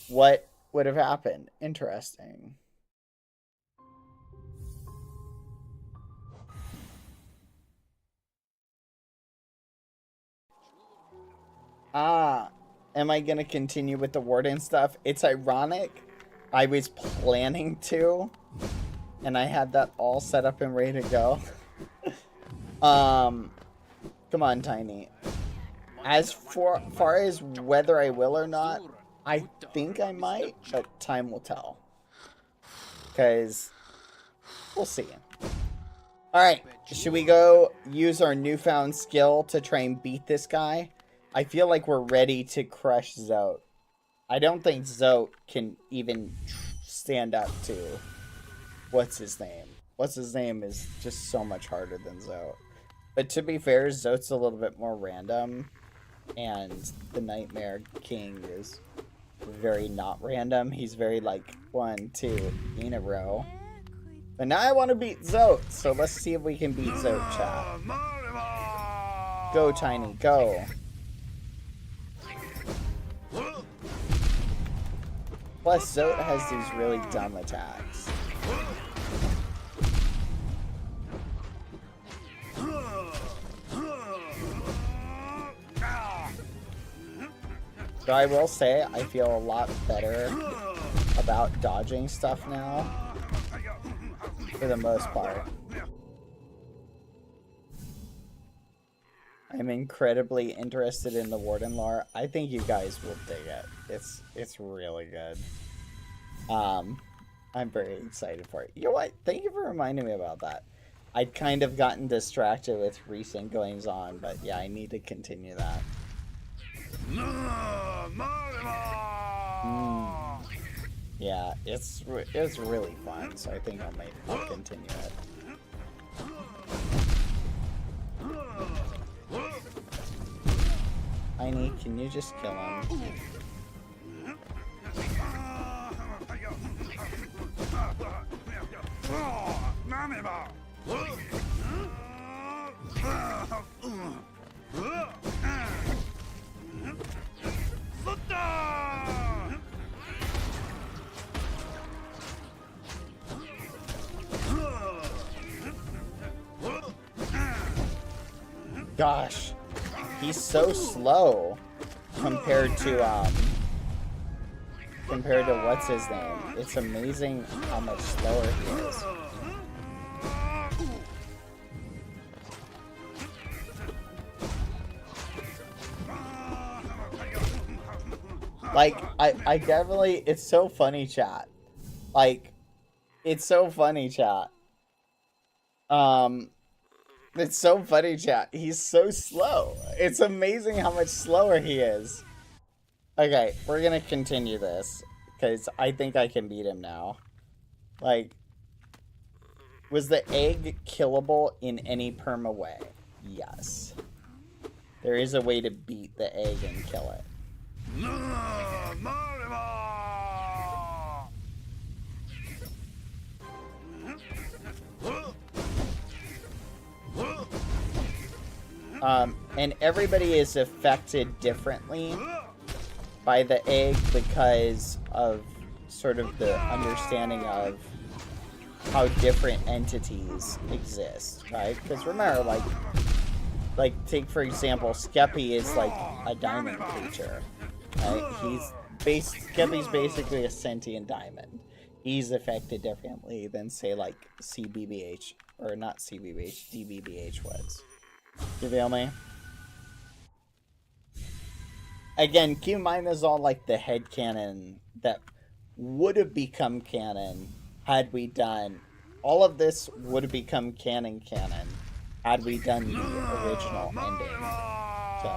S2: what would have happened. Interesting. Am I gonna continue with the warden stuff? It's ironic. I was planning to, and I had that all set up and ready to go. Come on, Tiny. As far as whether I will or not, I think I might, but time will tell. Because we'll see. Alright, should we go use our newfound skill to try and beat this guy? I feel like we're ready to crush Zote. I don't think Zote can even stand up to what's his name. What's his name is just so much harder than Zote. But to be fair, Zote's a little bit more random. And the Nightmare King is very not random. He's very like 1, 2 in a row. But now I want to beat Zote. So let's see if we can beat Zote, chat. Go, Tiny, go. Plus, Zote has these really dumb attacks. So I will say, I feel a lot better about dodging stuff now, for the most part. I'm incredibly interested in the Warden lore. I think you guys will dig it. It's really good. I'm very excited for it. You know what? Thank you for reminding me about that. I'd kind of gotten distracted with recent goings on, but yeah, I need to continue that. Yeah, it's really fun, so I think I'll continue it. Tiny, can you just kill him? Gosh, he's so slow compared to what's his name. It's amazing how much slower he is. Like, I definitely, it's so funny, chat. Like, it's so funny, chat. It's so funny, chat. He's so slow. It's amazing how much slower he is. Okay, we're gonna continue this, because I think I can beat him now. Like, was the egg killable in any perma way? Yes. There is a way to beat the egg and kill it. And everybody is affected differently by the egg because of sort of the understanding of how different entities exist, right? Because remember, like take for example, Skeppy is like a diamond creature, right? Skeppy's basically a sentient diamond. He's affected differently than say like CBBH, or not CBBH, DBBH was. You feel me? Again, keep in mind this is all like the headcanon that would have become canon had we done. All of this would have become canon had we done the original ending. So,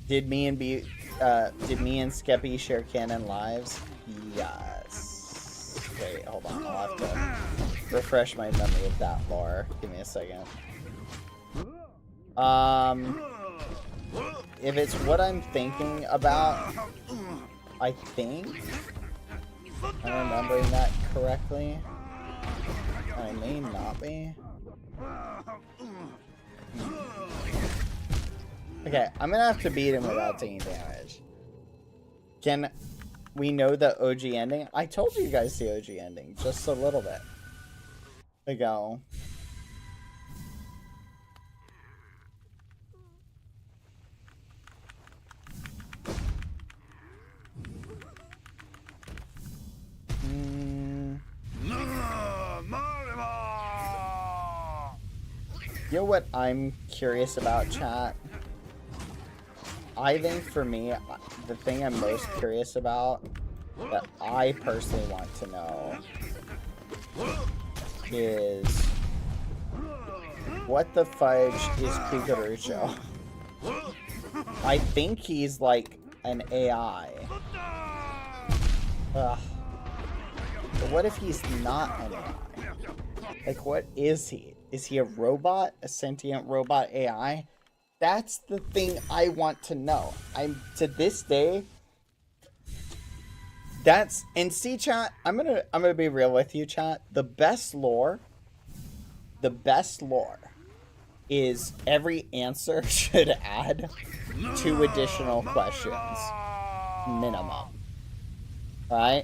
S2: did me and Skeppy share canon lives? Yes. Wait, hold on. I'll have to refresh my memory of that lore. Give me a second. If it's what I'm thinking about, I think I'm remembering that correctly. I may not be. Okay, I'm gonna have to beat him without taking damage. Can we know the OG ending? I told you guys the OG ending just a little bit ago. You know what I'm curious about, chat? I think for me, the thing I'm most curious about, that I personally want to know, is what the fudge is Kukurucho? I think he's like an AI. Ugh. But what if he's not an AI? Like, what is he? Is he a robot? A sentient robot AI? That's the thing I want to know. To this day, and see, chat, I'm gonna be real with you, chat. The best lore is every answer should add 2 additional questions. Minimum. Right?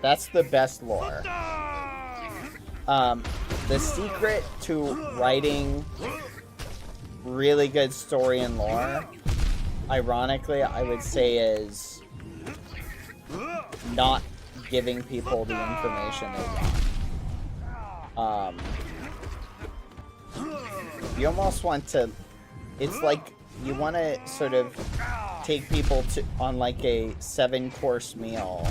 S2: That's the best lore. The secret to writing really good story and lore, ironically, I would say, is not giving people the information they want. You almost want to, it's like you want to sort of take people on like a 7-course meal,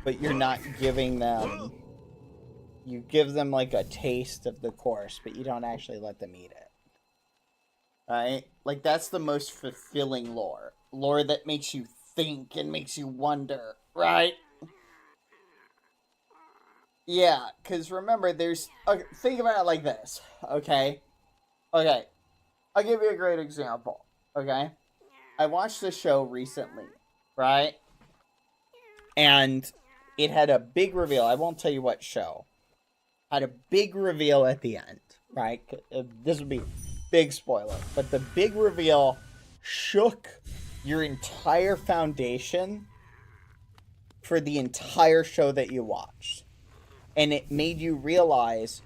S2: but you're not giving them, you give them like a taste of the course, but you don't actually let them eat it. Right? Like, that's the most fulfilling lore. Lore that makes you think and makes you wonder, right? Yeah, because remember, there's, okay, think about it like this, okay? Okay, I'll give you a great example, okay? I watched the show recently, right? And it had a big reveal. I won't tell you what show. Had a big reveal at the end, right? This would be big spoiler, but the big reveal shook your entire foundation for the entire show that you watched. And it made you realize,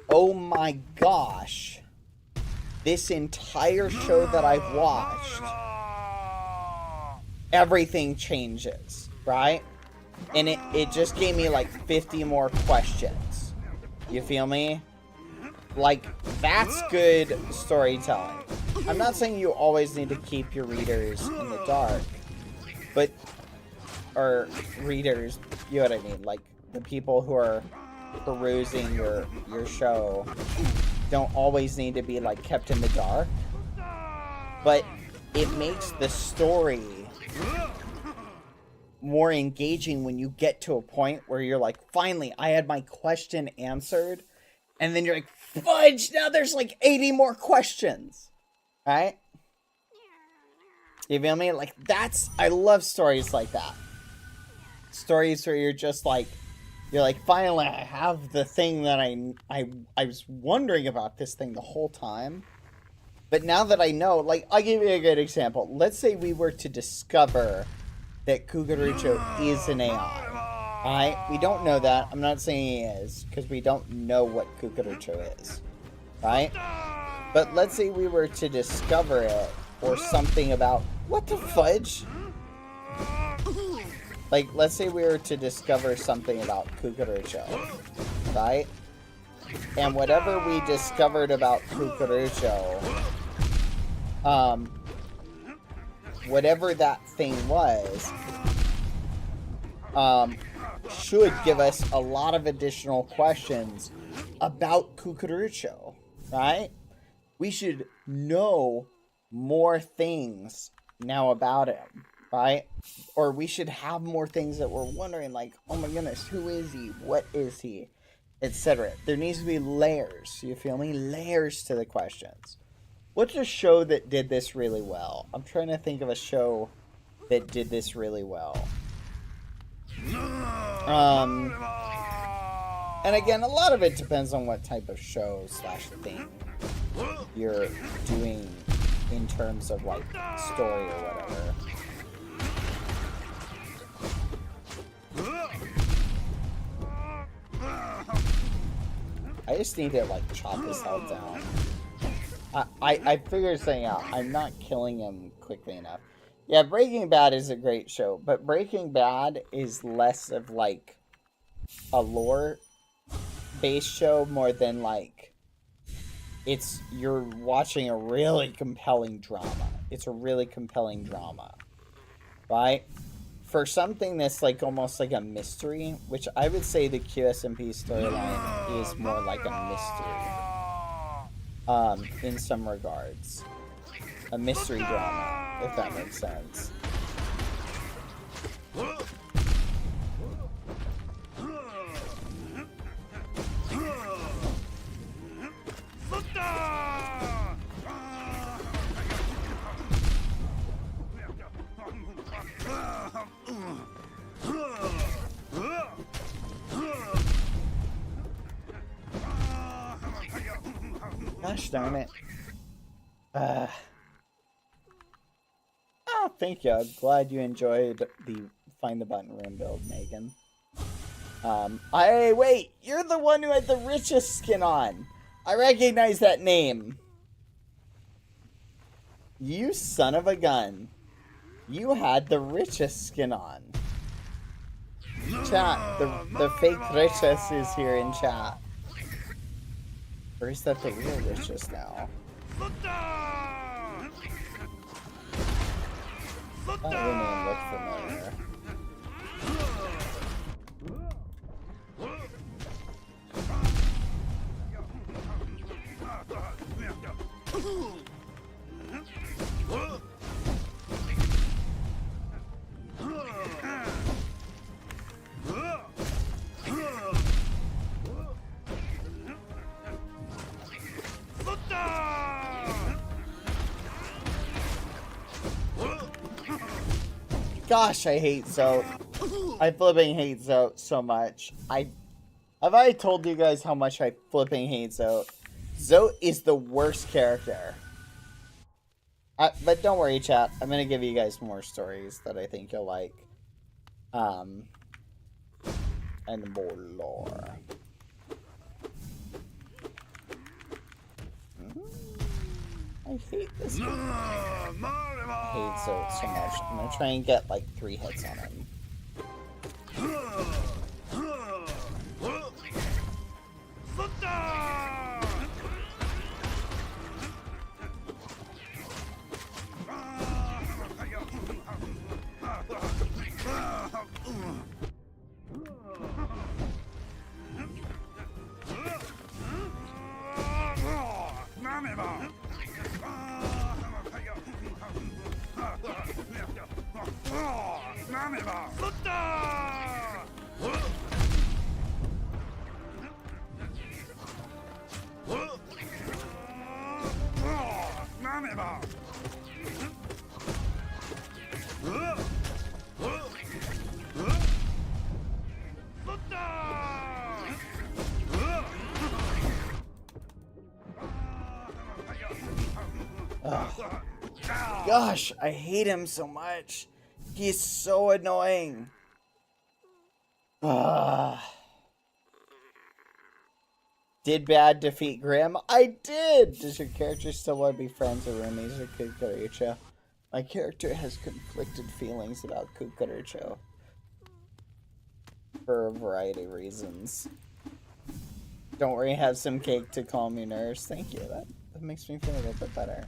S2: oh my gosh, this entire show that I've watched, everything changes, right? And it just gave me like 50 more questions. You feel me? Like, that's good storytelling. I'm not saying you always need to keep your readers in the dark, but or readers, you know what I mean, like the people who are perusing your show don't always need to be like kept in the dark, but it makes the story more engaging when you get to a point where you're like, finally, I had my question answered, and then you're like, fudge, now there's like 80 more questions, right? You feel me? Like, I love stories like that. Stories where you're just like, finally, I have the thing that I was wondering about this thing the whole time. But now that I know, like, I'll give you a good example. Let's say we were to discover that Cucurucho is an AI. Alright? We don't know that. I'm not saying he is, because we don't know what Cucurucho is. Right? But let's say we were to discover it, or something about... What the fudge? Like, let's say we were to discover something about Cucurucho. Right? And whatever we discovered about Cucurucho... whatever that thing was, should give us a lot of additional questions about Cucurucho, right? We should know more things now about him, right? Or we should have more things that we're wondering, like, oh my goodness, who is he? What is he? Etc. There needs to be layers, you feel me? Layers to the questions. What's a show that did this really well? I'm trying to think of a show that did this really well. And again, a lot of it depends on what type of show / thing you're doing in terms of like story or whatever. I just need to like chop his head down. I figured something out. I'm not killing him quickly enough. Yeah, Breaking Bad is a great show, but Breaking Bad is less of like a lore-based show more than like you're watching a really compelling drama. It's a really compelling drama, right? For something that's like almost like a mystery, which I would say the QSMP storyline is more like a mystery. In some regards. A mystery drama, if that makes sense. Gosh darn it. Oh, thank you. I'm glad you enjoyed the Find the Button Room build, Megan. Wait, you're the one who had the richest skin on. I recognize that name. You son of a gun. You had the richest skin on. Chat, the fake richest is here in chat. Or is that the real richest now? That name looked familiar. Gosh, I hate Zote. I flipping hate Zote so much. Have I told you guys how much I flipping hate Zote? Zote is the worst character. But don't worry, chat. I'm gonna give you guys more stories that I think you'll like. And more lore. I hate this guy. I hate Zote so much. I'm gonna try and get like 3 hits on him. Ugh. Gosh, I hate him so much. He's so annoying. Did Bad defeat Grim? I did! Does your character still want to be friends or roomies with Cucaracho? My character has conflicted feelings about Cucaracho. For a variety of reasons. Don't worry, have some cake to calm your nerves. Thank you. That makes me feel a little bit better.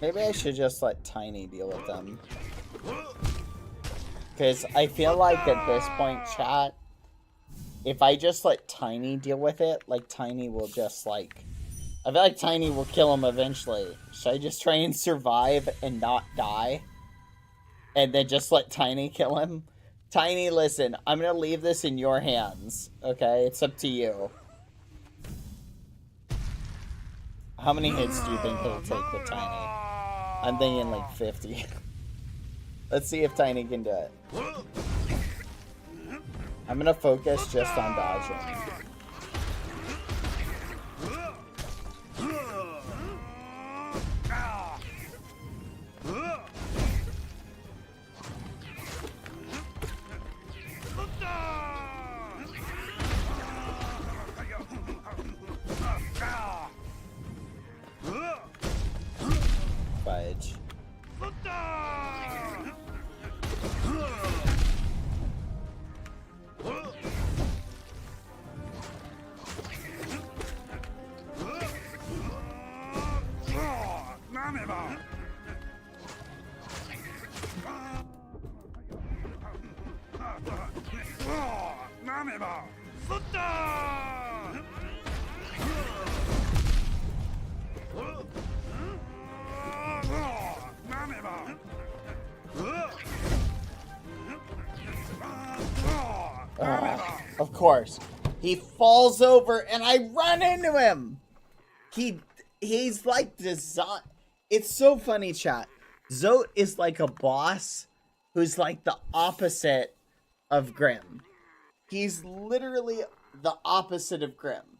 S2: Maybe I should just let Tiny deal with them. Because I feel like at this point, chat, if I just let Tiny deal with it, like, Tiny will just, like... I feel like Tiny will kill him eventually. Should I just try and survive and not die? And then just let Tiny kill him? Tiny, listen, I'm gonna leave this in your hands, okay? It's up to you. How many hits do you think he'll take with Tiny? I'm thinking like 50. Let's see if Tiny can do it. I'm gonna focus just on dodging. Fudge. Of course. He falls over and I run into him. He's like design. It's so funny, chat. Zote is like a boss who's like the opposite of Grim. He's literally the opposite of Grim.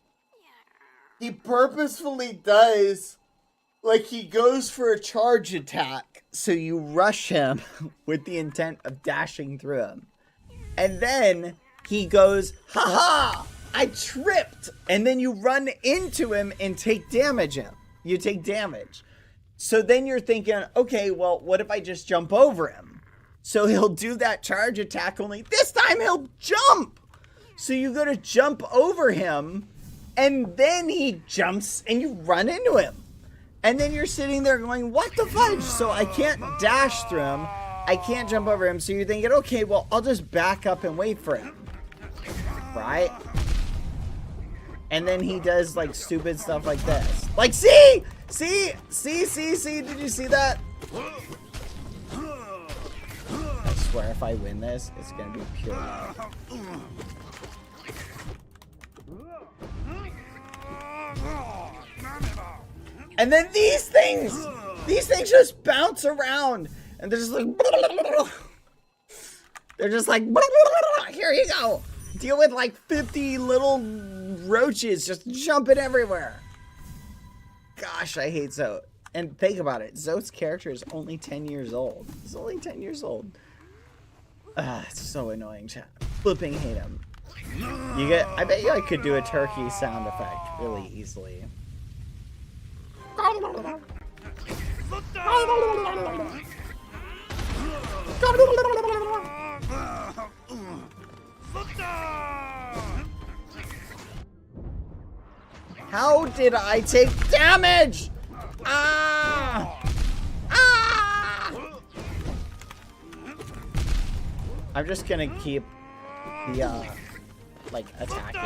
S2: He purposefully does, like, he goes for a charge attack, so you rush him with the intent of dashing through him. And then he goes, haha, I tripped. And then you run into him and take damage him. You take damage. So then you're thinking, okay, well, what if I just jump over him? So he'll do that charge attack, only this time he'll jump. So you go to jump over him, and then he jumps and you run into him. And then you're sitting there going, what the fudge? So I can't dash through him. I can't jump over him. So you're thinking, okay, well, I'll just back up and wait for him. Right? And then he does, like, stupid stuff like this. Like, see? See? Did you see that? I swear if I win this, it's going to be pure luck. And then these things just bounce around. And they're just like, here you go. Deal with like 50 little roaches just jumping everywhere. Gosh, I hate Zote. And think about it. Zote's character is only 10 years old. He's only 10 years old. It's so annoying, chat. Flipping hate him. I bet you I could do a turkey sound effect really easily. How did I take damage? Ah! Ah! I'm just gonna keep the, like, attacking.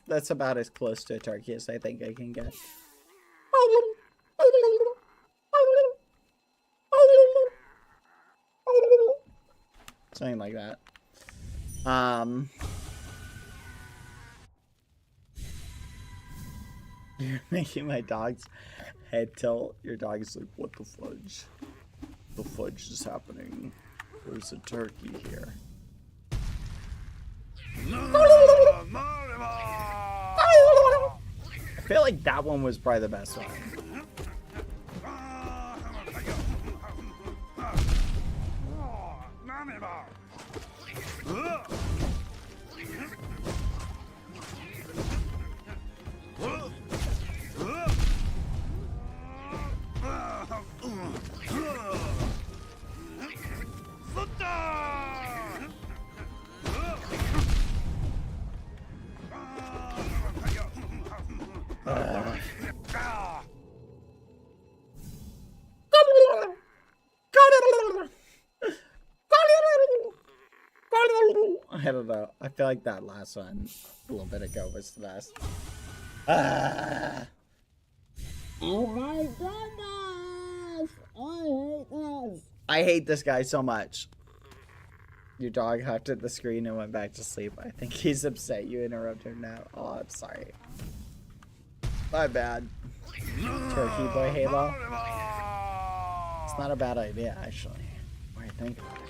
S2: That's about as close to a turkey as I think I can get. Something like that. You're making my dog's head tilt. Your dog is like, what the fudge? The fudge is happening. There's a turkey here. I feel like that one was probably the best one. I don't know. I feel like that last one a little bit ago was the best. Oh my goodness! I hate this. I hate this guy so much. Your dog hopped at the screen and went back to sleep. I think he's upset you interrupted him now. Oh, I'm sorry. My bad. Turkey Boy Halo. It's not a bad idea, actually. What do you think about it?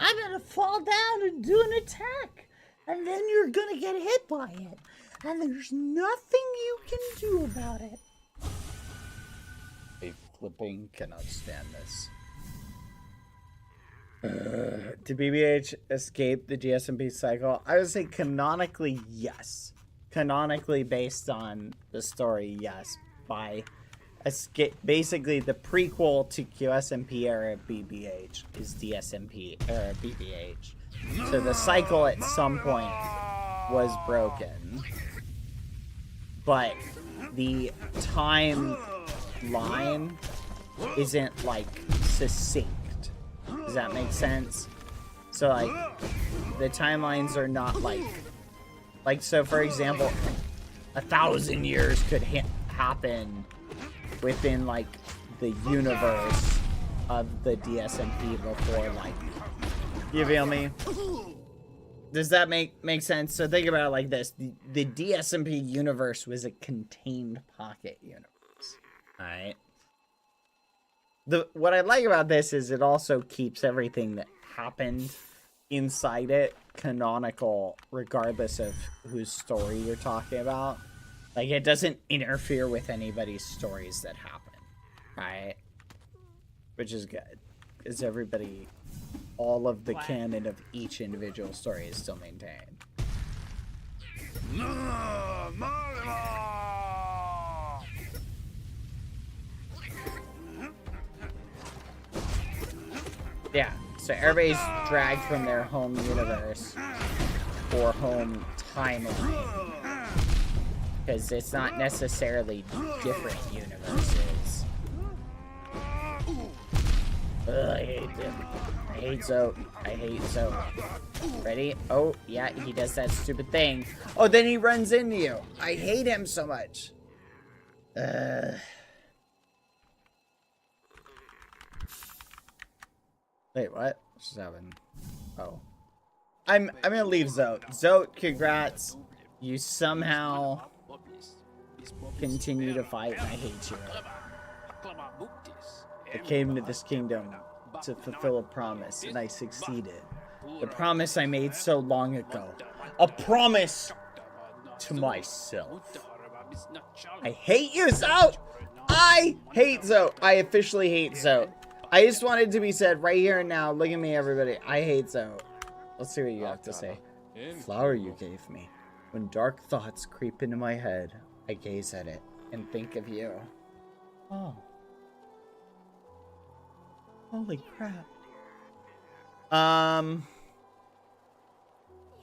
S2: I'm gonna fall down and do an attack, and then you're gonna get hit by it, and there's nothing you can do about it. I flipping cannot stand this. Did BBH escape the GSMP cycle? I would say canonically, yes. Canonically, based on the story, yes. By basically the prequel to QSMP era BBH is DSMP era BBH. So the cycle at some point was broken, but the timeline isn't like succinct. Does that make sense? So like the timelines are not like so for example 1,000 years could happen within like the universe of the DSMP before, like, you feel me? Does that make sense? So think about it like this: the DSMP universe was a contained pocket universe. All right. What I like about this is it also keeps everything that happened inside it canonical, regardless of whose story you're talking about. Like, it doesn't interfere with anybody's stories that happen, right? Which is good, because all of the canon of each individual story is still maintained. Yeah, so everybody's dragged from their home universe or home timeline. Because it's not necessarily different universes. Ugh, I hate him. I hate Zote. I hate Zote. Ready? Oh, yeah, he does that stupid thing. Oh, then he runs into you. I hate him so much. Wait, what? What's just happened? Oh. I'm gonna leave Zote. Zote, congrats. You somehow continue to fight, and I hate you. I came to this kingdom to fulfill a promise, and I succeeded. The promise I made so long ago. A promise to myself. I hate you, Zoe! I hate Zoe. I officially hate Zoe. I just wanted to be said right here and now. Look at me, everybody. I hate Zoe. Let's see what you have to say. Flower you gave me. When dark thoughts creep into my head, I gaze at it and think of you. Oh. Holy crap.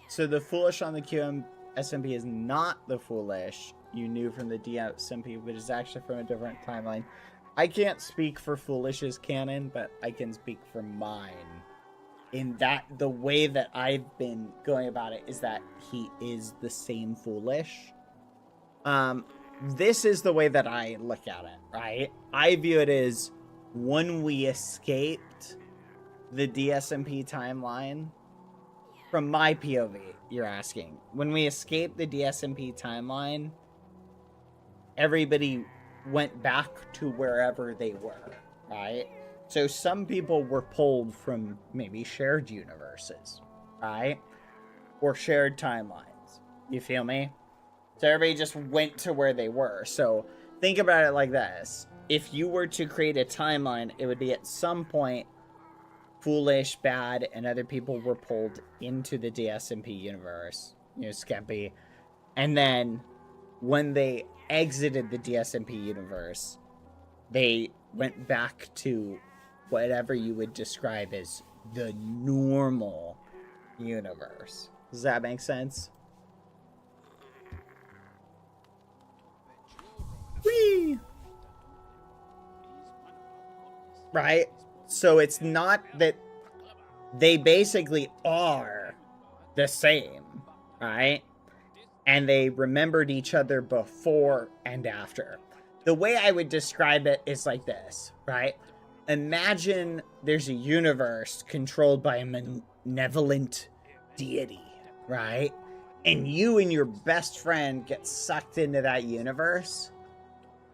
S2: So the foolish on the QM SMP is not the foolish you knew from the DSMP, but is actually from a different timeline. I can't speak for Foolish's canon, but I can speak for mine. In that, the way that I've been going about it is that he is the same Foolish. This is the way that I look at it, right? I view it as when we escaped the DSMP timeline, from my POV, you're asking. When we escaped the DSMP timeline, everybody went back to wherever they were, right? So some people were pulled from maybe shared universes, right? Or shared timelines. You feel me? So everybody just went to where they were. So think about it like this. If you were to create a timeline, it would be at some point Foolish, Bad, and other people were pulled into the DSMP universe. You know, Skeppy. And then when they exited the DSMP universe, they went back to whatever you would describe as the normal universe. Does that make sense? Whee! Right? So it's not that they basically are the same, right? And they remembered each other before and after. The way I would describe it is like this, right? Imagine there's a universe controlled by a malevolent deity, right? And you and your best friend get sucked into that universe.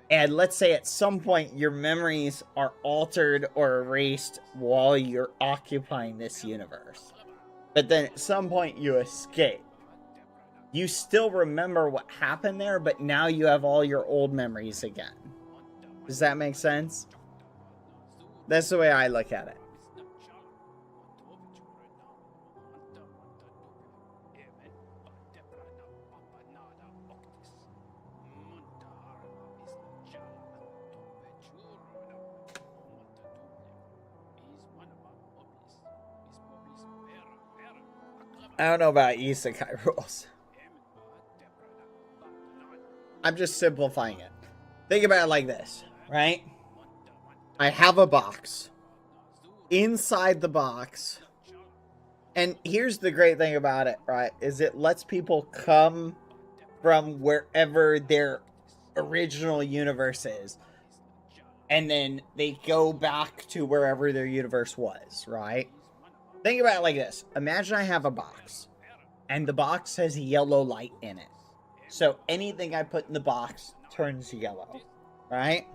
S2: And let's say at some point your memories are altered or erased while you're occupying this universe. But then at some point you escape. You still remember what happened there, but now you have all your old memories again. Does that make sense? That's the way I look at it. I don't know about isekai rules. I'm just simplifying it. Think about it like this, right? I have a box. Inside the box, and here's the great thing about it, right, is it lets people come from wherever their original universe is, and then they go back to wherever their universe was, right? Think about it like this. Imagine I have a box, and the box has yellow light in it. So anything I put in the box turns yellow, right?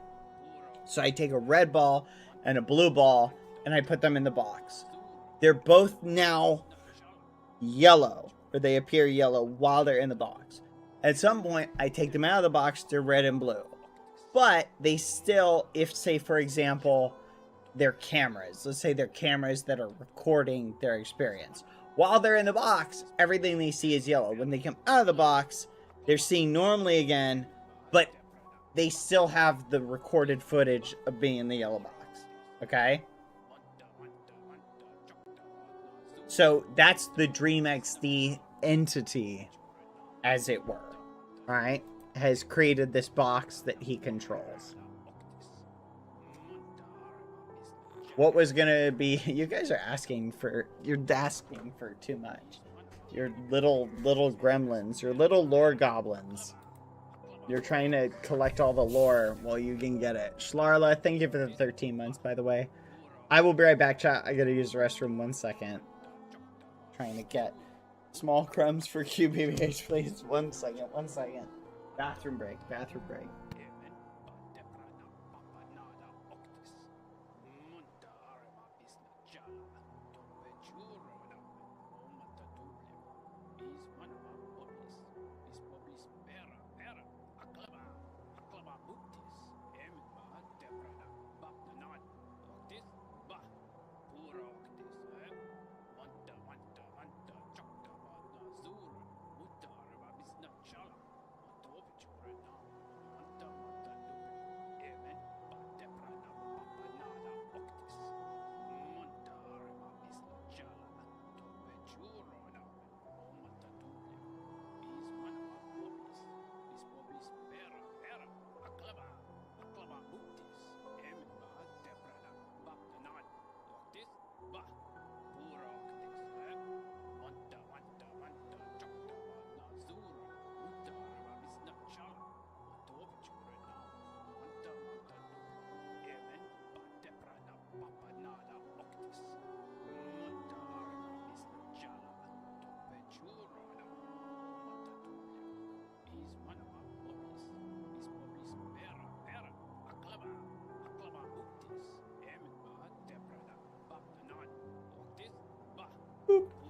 S2: So I take a red ball and a blue ball, and I put them in the box. They're both now yellow, or they appear yellow while they're in the box. At some point, I take them out of the box, they're red and blue. But they still, if say for example, they're cameras. Let's say they're cameras that are recording their experience. While they're in the box, everything they see is yellow. When they come out of the box, they're seeing normally again, but they still have the recorded footage of being in the yellow box. Okay? So that's the Dream XD entity, as it were. Right? Has created this box that he controls. What was gonna be... You guys are asking for... You're asking for too much. You're little gremlins. You're little lore goblins. You're trying to collect all the lore while you can get it. Schlarla, thank you for the 13 months, by the way. I will be right back, chat. I gotta use the restroom 1 second. Trying to get small crumbs for QBBH, please. 1 second, 1 second. Bathroom break, bathroom break.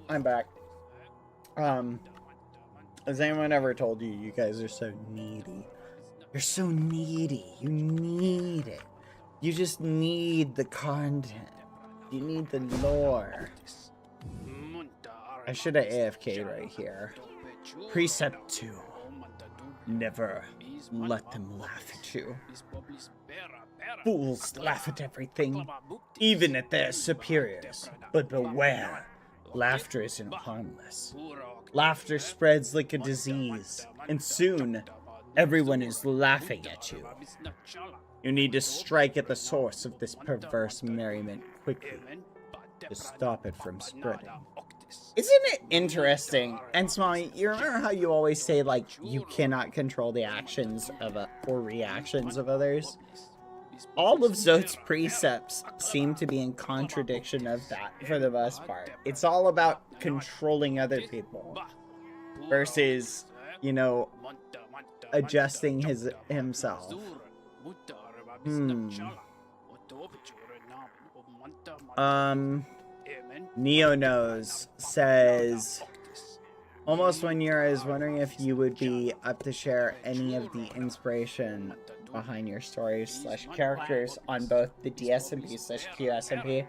S2: I'm back. Has anyone ever told you you guys are so needy? You're so needy. You need it. You just need the content. You need the lore. I should have AFK'd right here. Precept 2. Never let them laugh at you. Fools laugh at everything, even at their superiors. But beware, laughter isn't harmless. Laughter spreads like a disease, and soon, everyone is laughing at you. You need to strike at the source of this perverse merriment quickly to stop it from spreading. Isn't it interesting? And Smiley, you remember how you always say, like, you cannot control the actions of or reactions of others? All of Zote's precepts seem to be in contradiction of that for the most part. It's all about controlling other people versus, you know, adjusting himself. Neo Knows says, almost 1 year, I was wondering if you would be up to share any of the inspiration behind your stories / characters on both the DSMP / QSMP.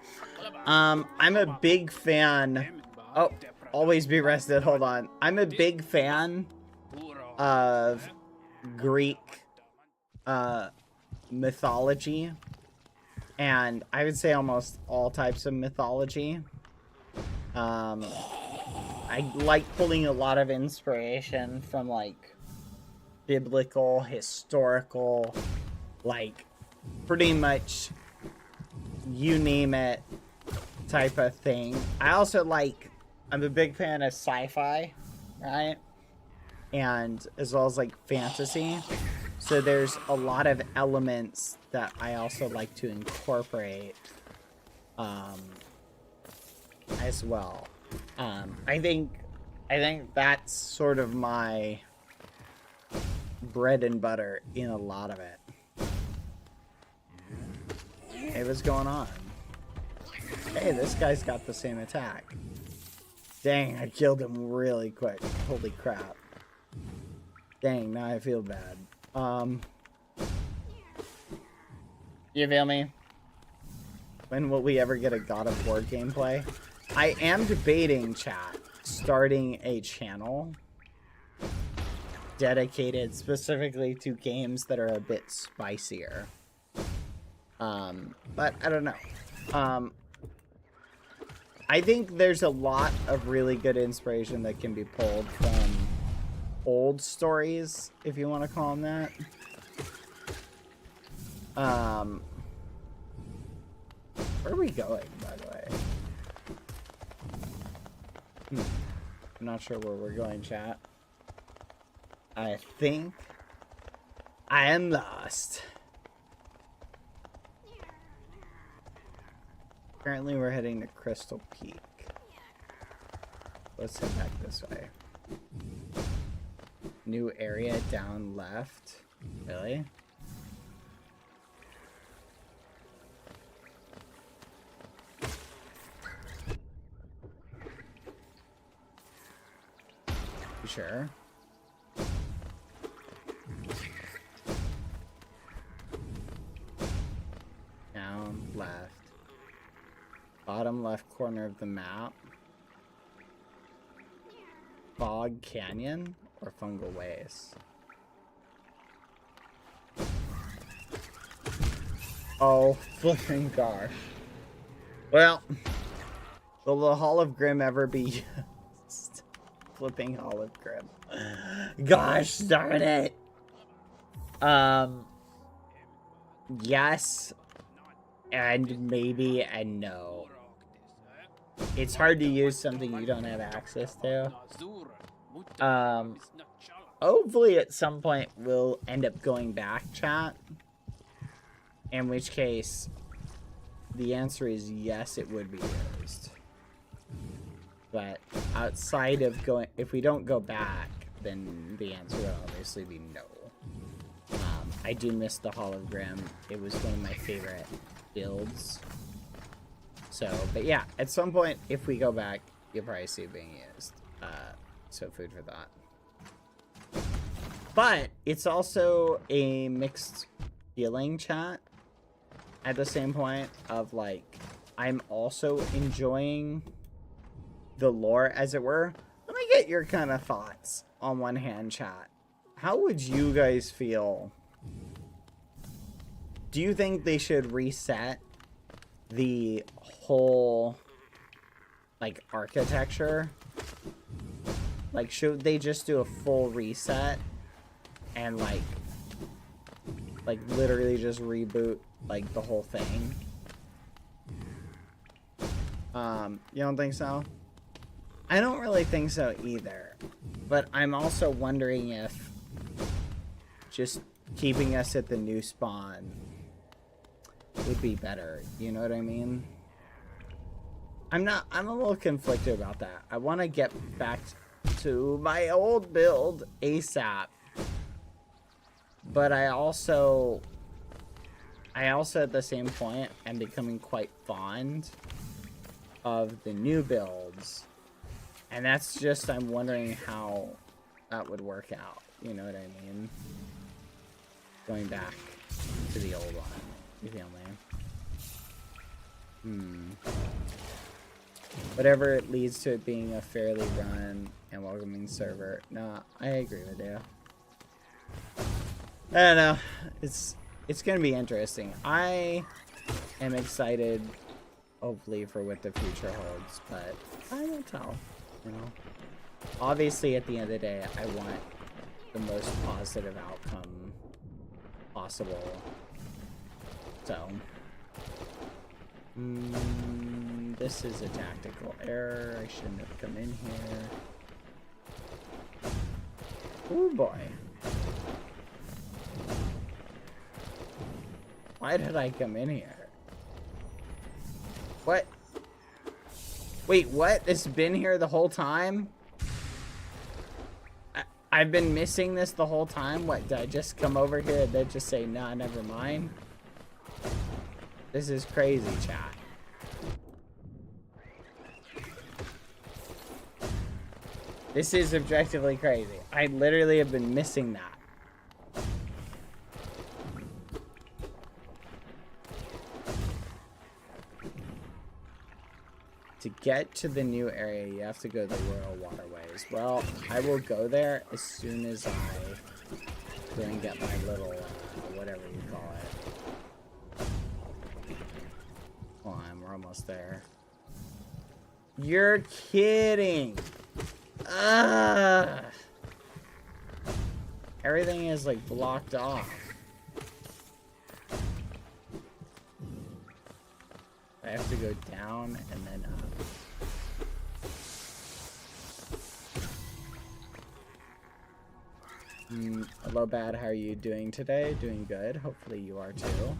S2: I'm a big fan. Oh, always be rested. Hold on. I'm a big fan of Greek mythology, and I would say almost all types of mythology. I like pulling a lot of inspiration from, like, biblical, historical, like, pretty much you name it type of thing. I also like, I'm a big fan of sci-fi, right? And as well as, like, fantasy. So there's a lot of elements that I also like to incorporate as well. I think that's sort of my bread and butter in a lot of it. Hey, what's going on? Hey, this guy's got the same attack. Dang, I killed him really quick. Holy crap. Dang, now I feel bad. You feel me? When will we ever get a God of War gameplay? I am debating, chat, starting a channel dedicated specifically to games that are a bit spicier. But I don't know. I think there's a lot of really good inspiration that can be pulled from old stories, if you want to call them that. Where are we going, by the way? I'm not sure where we're going, chat. I think I am lost. Currently, we're heading to Crystal Peak. Let's head back this way. New area down left. Really? You sure? Down left. Bottom left corner of the map. Bog Canyon or Fungal Waste? Oh, flipping gosh. Well, will the Hall of Grim ever be used? Flipping Hall of Grim. Gosh darn it. Yes. And maybe and no. It's hard to use something you don't have access to. Hopefully at some point we'll end up going back, chat. In which case, the answer is yes, it would be used. But outside of going, if we don't go back, then the answer would obviously be no. I do miss the Hall of Grim. It was one of my favorite builds. So, but yeah, at some point, if we go back, you'll probably see it being used. So food for thought. But it's also a mixed feeling, chat. At the same point of like, I'm also enjoying the lore, as it were. Let me get your kind of thoughts on one hand, chat. How would you guys feel? Do you think they should reset the whole, like, architecture? Like, should they just do a full reset and, like literally just reboot, like, the whole thing? You don't think so? I don't really think so either. But I'm also wondering if just keeping us at the new spawn would be better. You know what I mean? I'm a little conflicted about that. I want to get back to my old build ASAP. But I also at the same point am becoming quite fond of the new builds. And that's just, I'm wondering how that would work out. You know what I mean? Going back to the old one. You feel me? Whatever it leads to it being a fairly run and welcoming server. No, I agree with you. I don't know. It's gonna be interesting. I am excited, hopefully, for what the future holds, but I won't tell. You know, obviously, at the end of the day, I want the most positive outcome possible. So, this is a tactical error. I shouldn't have come in here. Oh boy. Why did I come in here? What? Wait, what? It's been here the whole time? I've been missing this the whole time? What, did I just come over here and then just say, nah, never mind? This is crazy, chat. This is objectively crazy. I literally have been missing that. To get to the new area, you have to go the Royal Waterways. Well, I will go there as soon as I go and get my little, whatever you call it. Hold on, we're almost there. You're kidding! Ugh! Everything is, like, blocked off. I have to go down and then up. Hello, Bad. How are you doing today? Doing good. Hopefully you are too.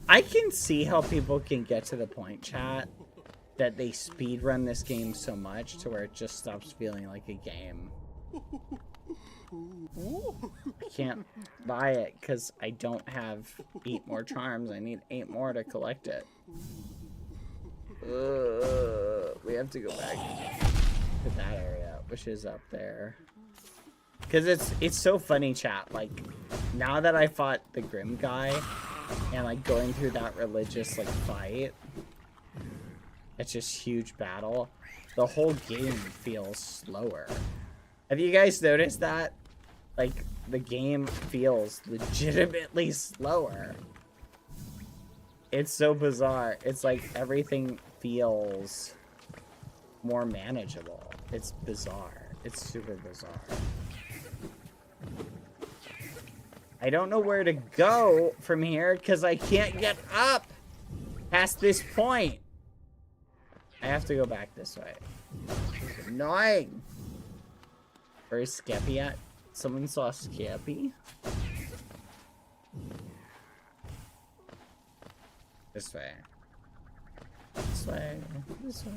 S2: I can see how people can get to the point, chat, that they speedrun this game so much to where it just stops feeling like a game. I can't buy it because I don't have 8 more charms. I need 8 more to collect it. We have to go back to that area, which is up there. Because it's so funny, chat. Like, now that I fought the Grim guy and, like, going through that religious, like, fight, it's just huge battle. The whole game feels slower. Have you guys noticed that? Like, the game feels legitimately slower. It's so bizarre. It's like everything feels more manageable. It's bizarre. It's super bizarre. I don't know where to go from here because I can't get up past this point. I have to go back this way. It's annoying. Where's Skeppy at? Someone saw Skeppy? This way. This way. This way.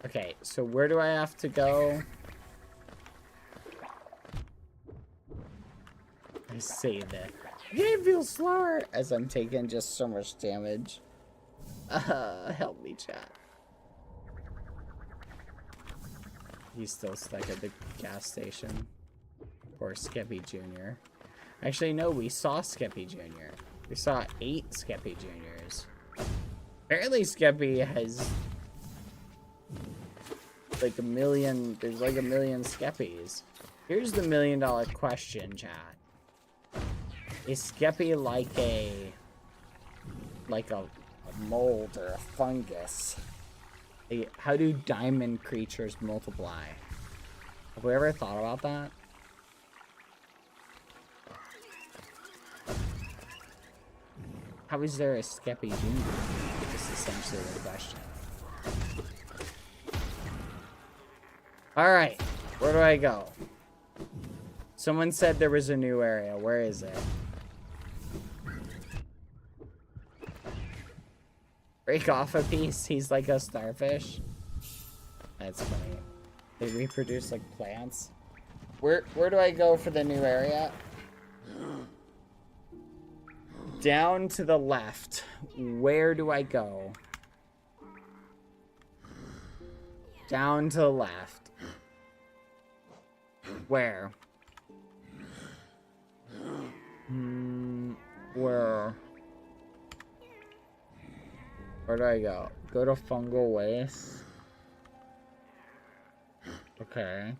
S2: Okay, so where do I have to go? I saved it. Game feels slower as I'm taking just so much damage. Help me, chat. He's still stuck at the gas station. Or Skeppy Jr. Actually, no, we saw Skeppy Jr. We saw 8 Skeppy Juniors. Apparently Skeppy has like a million, there's like a million Skeppys. Here's the $1 million question, chat. Is Skeppy like a mold or a fungus? How do diamond creatures multiply? Have we ever thought about that? How is there a Skeppy Jr.? This is essentially the question. Alright, where do I go? Someone said there was a new area. Where is it? Break off a piece. He's like a starfish. That's funny. They reproduce like plants. Where do I go for the new area? Down to the left. Where do I go? Down to the left. Where? Where? Where do I go? Go to fungal waste. Okay.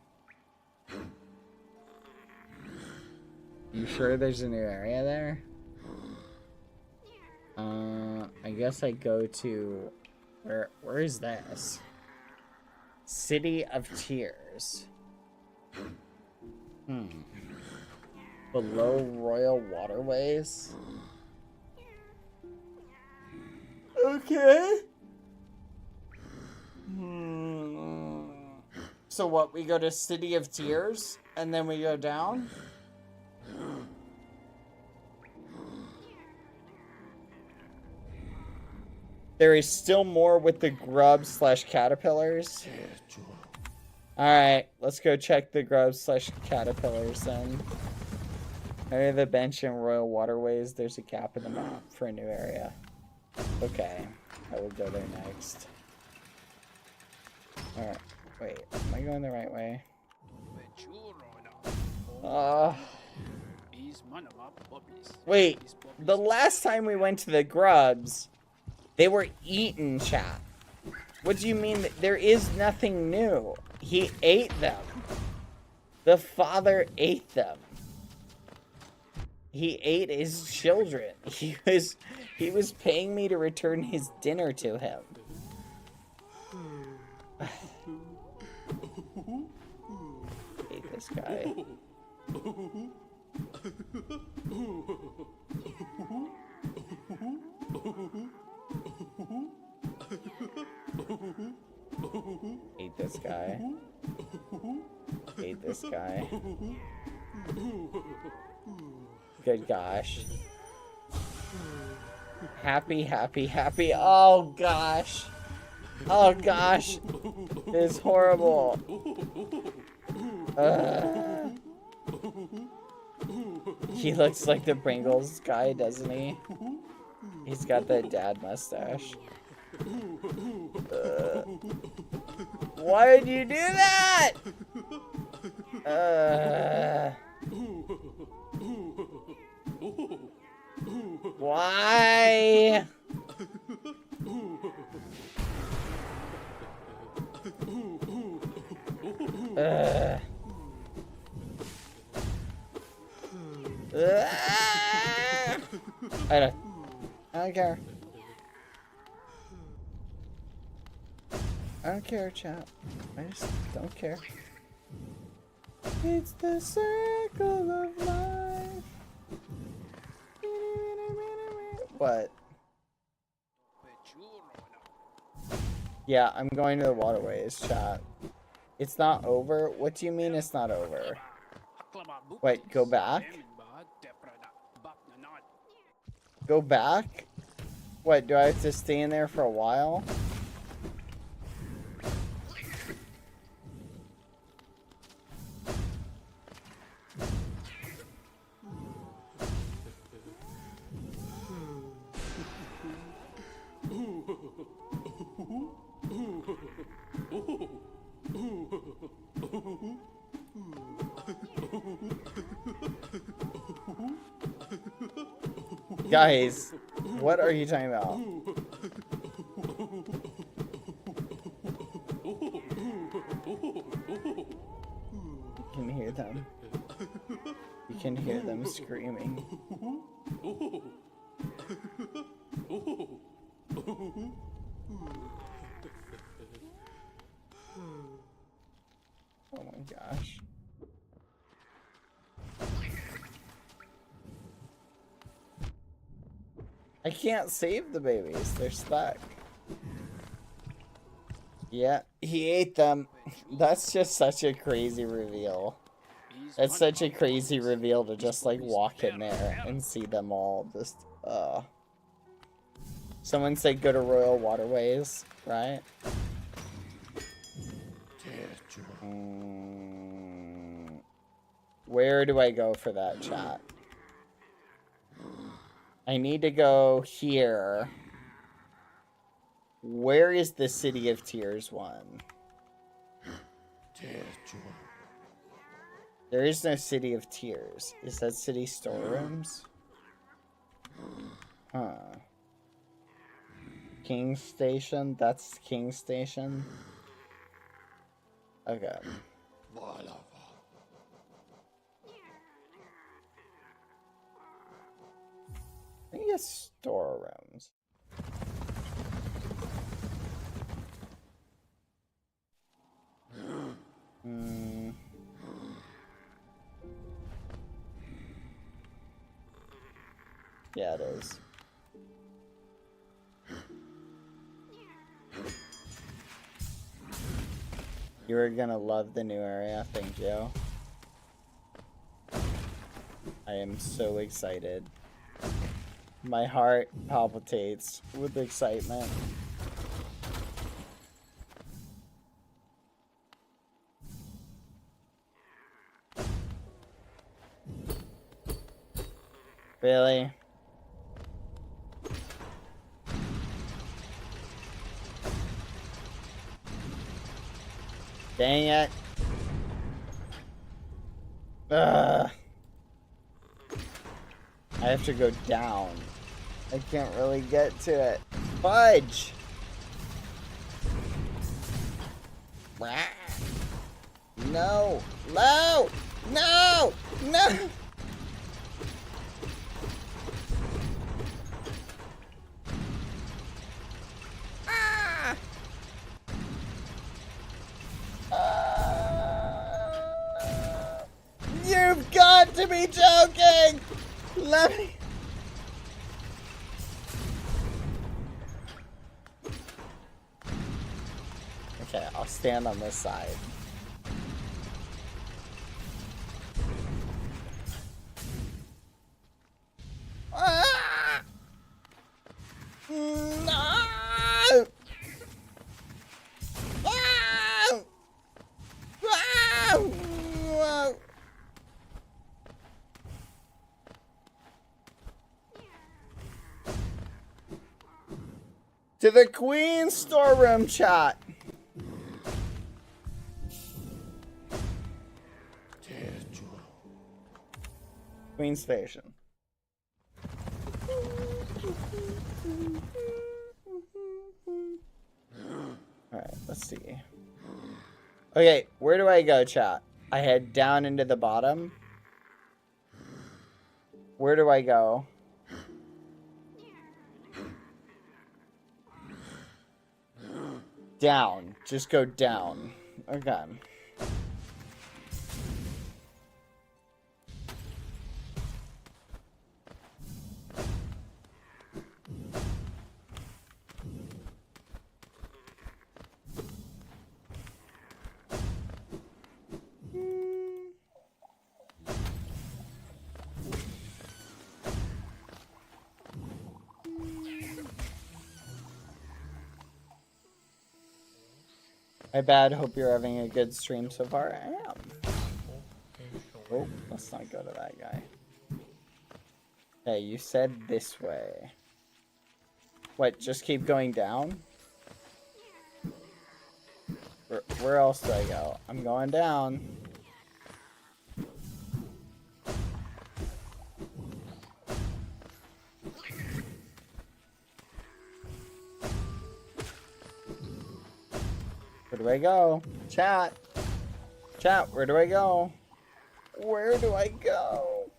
S2: You sure there's a new area there? I guess I go to... Where is this? City of Tears. Below Royal Waterways? Okay. So what, we go to City of Tears, and then we go down? There is still more with the grubs / caterpillars. Alright, let's go check the grubs / caterpillars then. Area the bench in Royal Waterways. There's a gap in the map for a new area. Okay, I will go there next. Alright, wait, am I going the right way? Wait, the last time we went to the grubs, they were eaten, chat. What do you mean? There is nothing new. He ate them. The father ate them. He ate his children. He was paying me to return his dinner to him. Hate this guy. Hate this guy. Hate this guy. Good gosh. Happy, happy, happy. Oh gosh. Oh gosh. It's horrible. He looks like the Pringles guy, doesn't he? He's got that dad mustache. Why would you do that? Why? I don't care. I don't care, chat. I just don't care. It's the circle of life. What? Yeah, I'm going to the waterways, chat. It's not over? What do you mean it's not over? Wait, go back? Go back? What, do I have to stay in there for a while? Guys, what are you talking about? You can hear them. You can hear them screaming. Oh my gosh. I can't save the babies. They're stuck. Yeah, he ate them. That's just such a crazy reveal. That's such a crazy reveal to just like walk in there and see them all just Someone said go to Royal Waterways, right? Where do I go for that, chat? I need to go here. Where is the City of Tears one? There is no City of Tears. Is that city storerooms? Huh. King Station? That's King Station? Okay. I think it's storerooms. Yeah, it is. You are gonna love the new area, thank you. I am so excited. My heart palpitates with excitement. Really? Dang it. Ugh. I have to go down. I can't really get to it. Fudge! No! No! No! No! You've got to be joking! Let me... Okay, I'll stand on this side. Ah! No! Ah! Ah! To the Queen's storeroom, chat. Queen Station. Alright, let's see. Okay, where do I go, chat? I head down into the bottom. Where do I go? Down. Just go down. Okay. My bad, hope you're having a good stream so far. I am. Oh, let's not go to that guy. Hey, you said this way. What, just keep going down? Where else do I go? I'm going down. Where do I go? Chat. Chat, where do I go? Where do I go?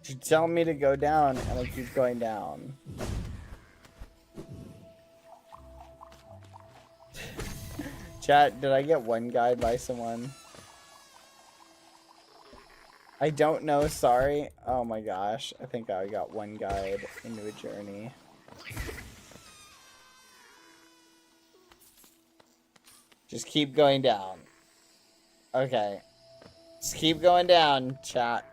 S2: You tell me to go down, and I keep going down. Chat, did I get one guide by someone? I don't know, sorry. Oh my gosh, I think I got one guide into a journey. Just keep going down. Okay. Just keep going down, chat.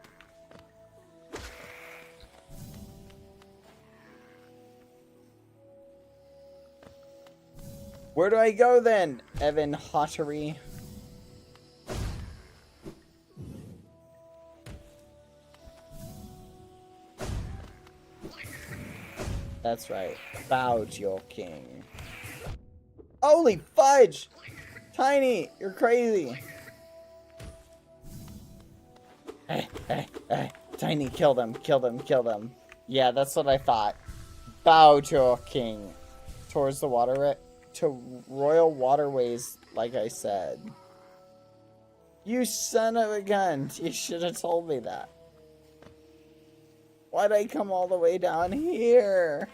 S2: Where do I go then, Evan Hottery? That's right. Bow to your king. Holy fudge! Tiny, you're crazy. Tiny, kill them, kill them, kill them. Yeah, that's what I thought. Bow to your king. Towards the water, to royal waterways, like I said. You son of a gun. You should have told me that. Why'd I come all the way down here?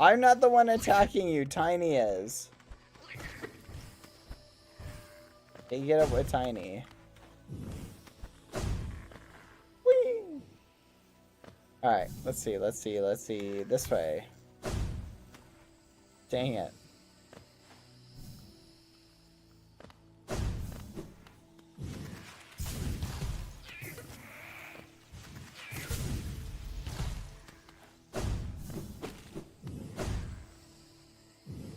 S2: I'm not the one attacking you, Tiny is. Hey, get up with Tiny. Whee! Alright, let's see. This way. Dang it.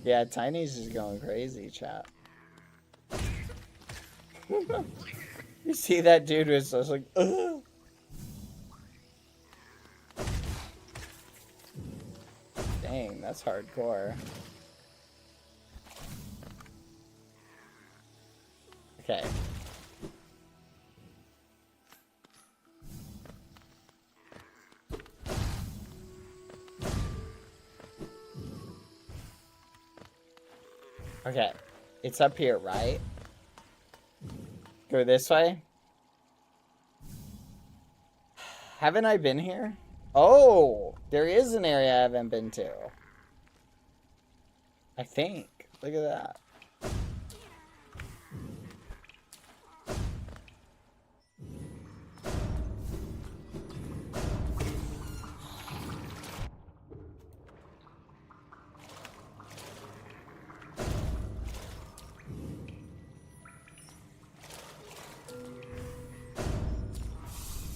S2: Yeah, Tiny's just going crazy, chat. You see that dude was just like, ugh. Dang, that's hardcore. Okay. Okay. It's up here, right? Go this way? Haven't I been here? Oh! There is an area I haven't been to. I think. Look at that.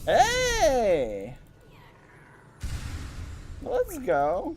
S2: Hey! Let's go.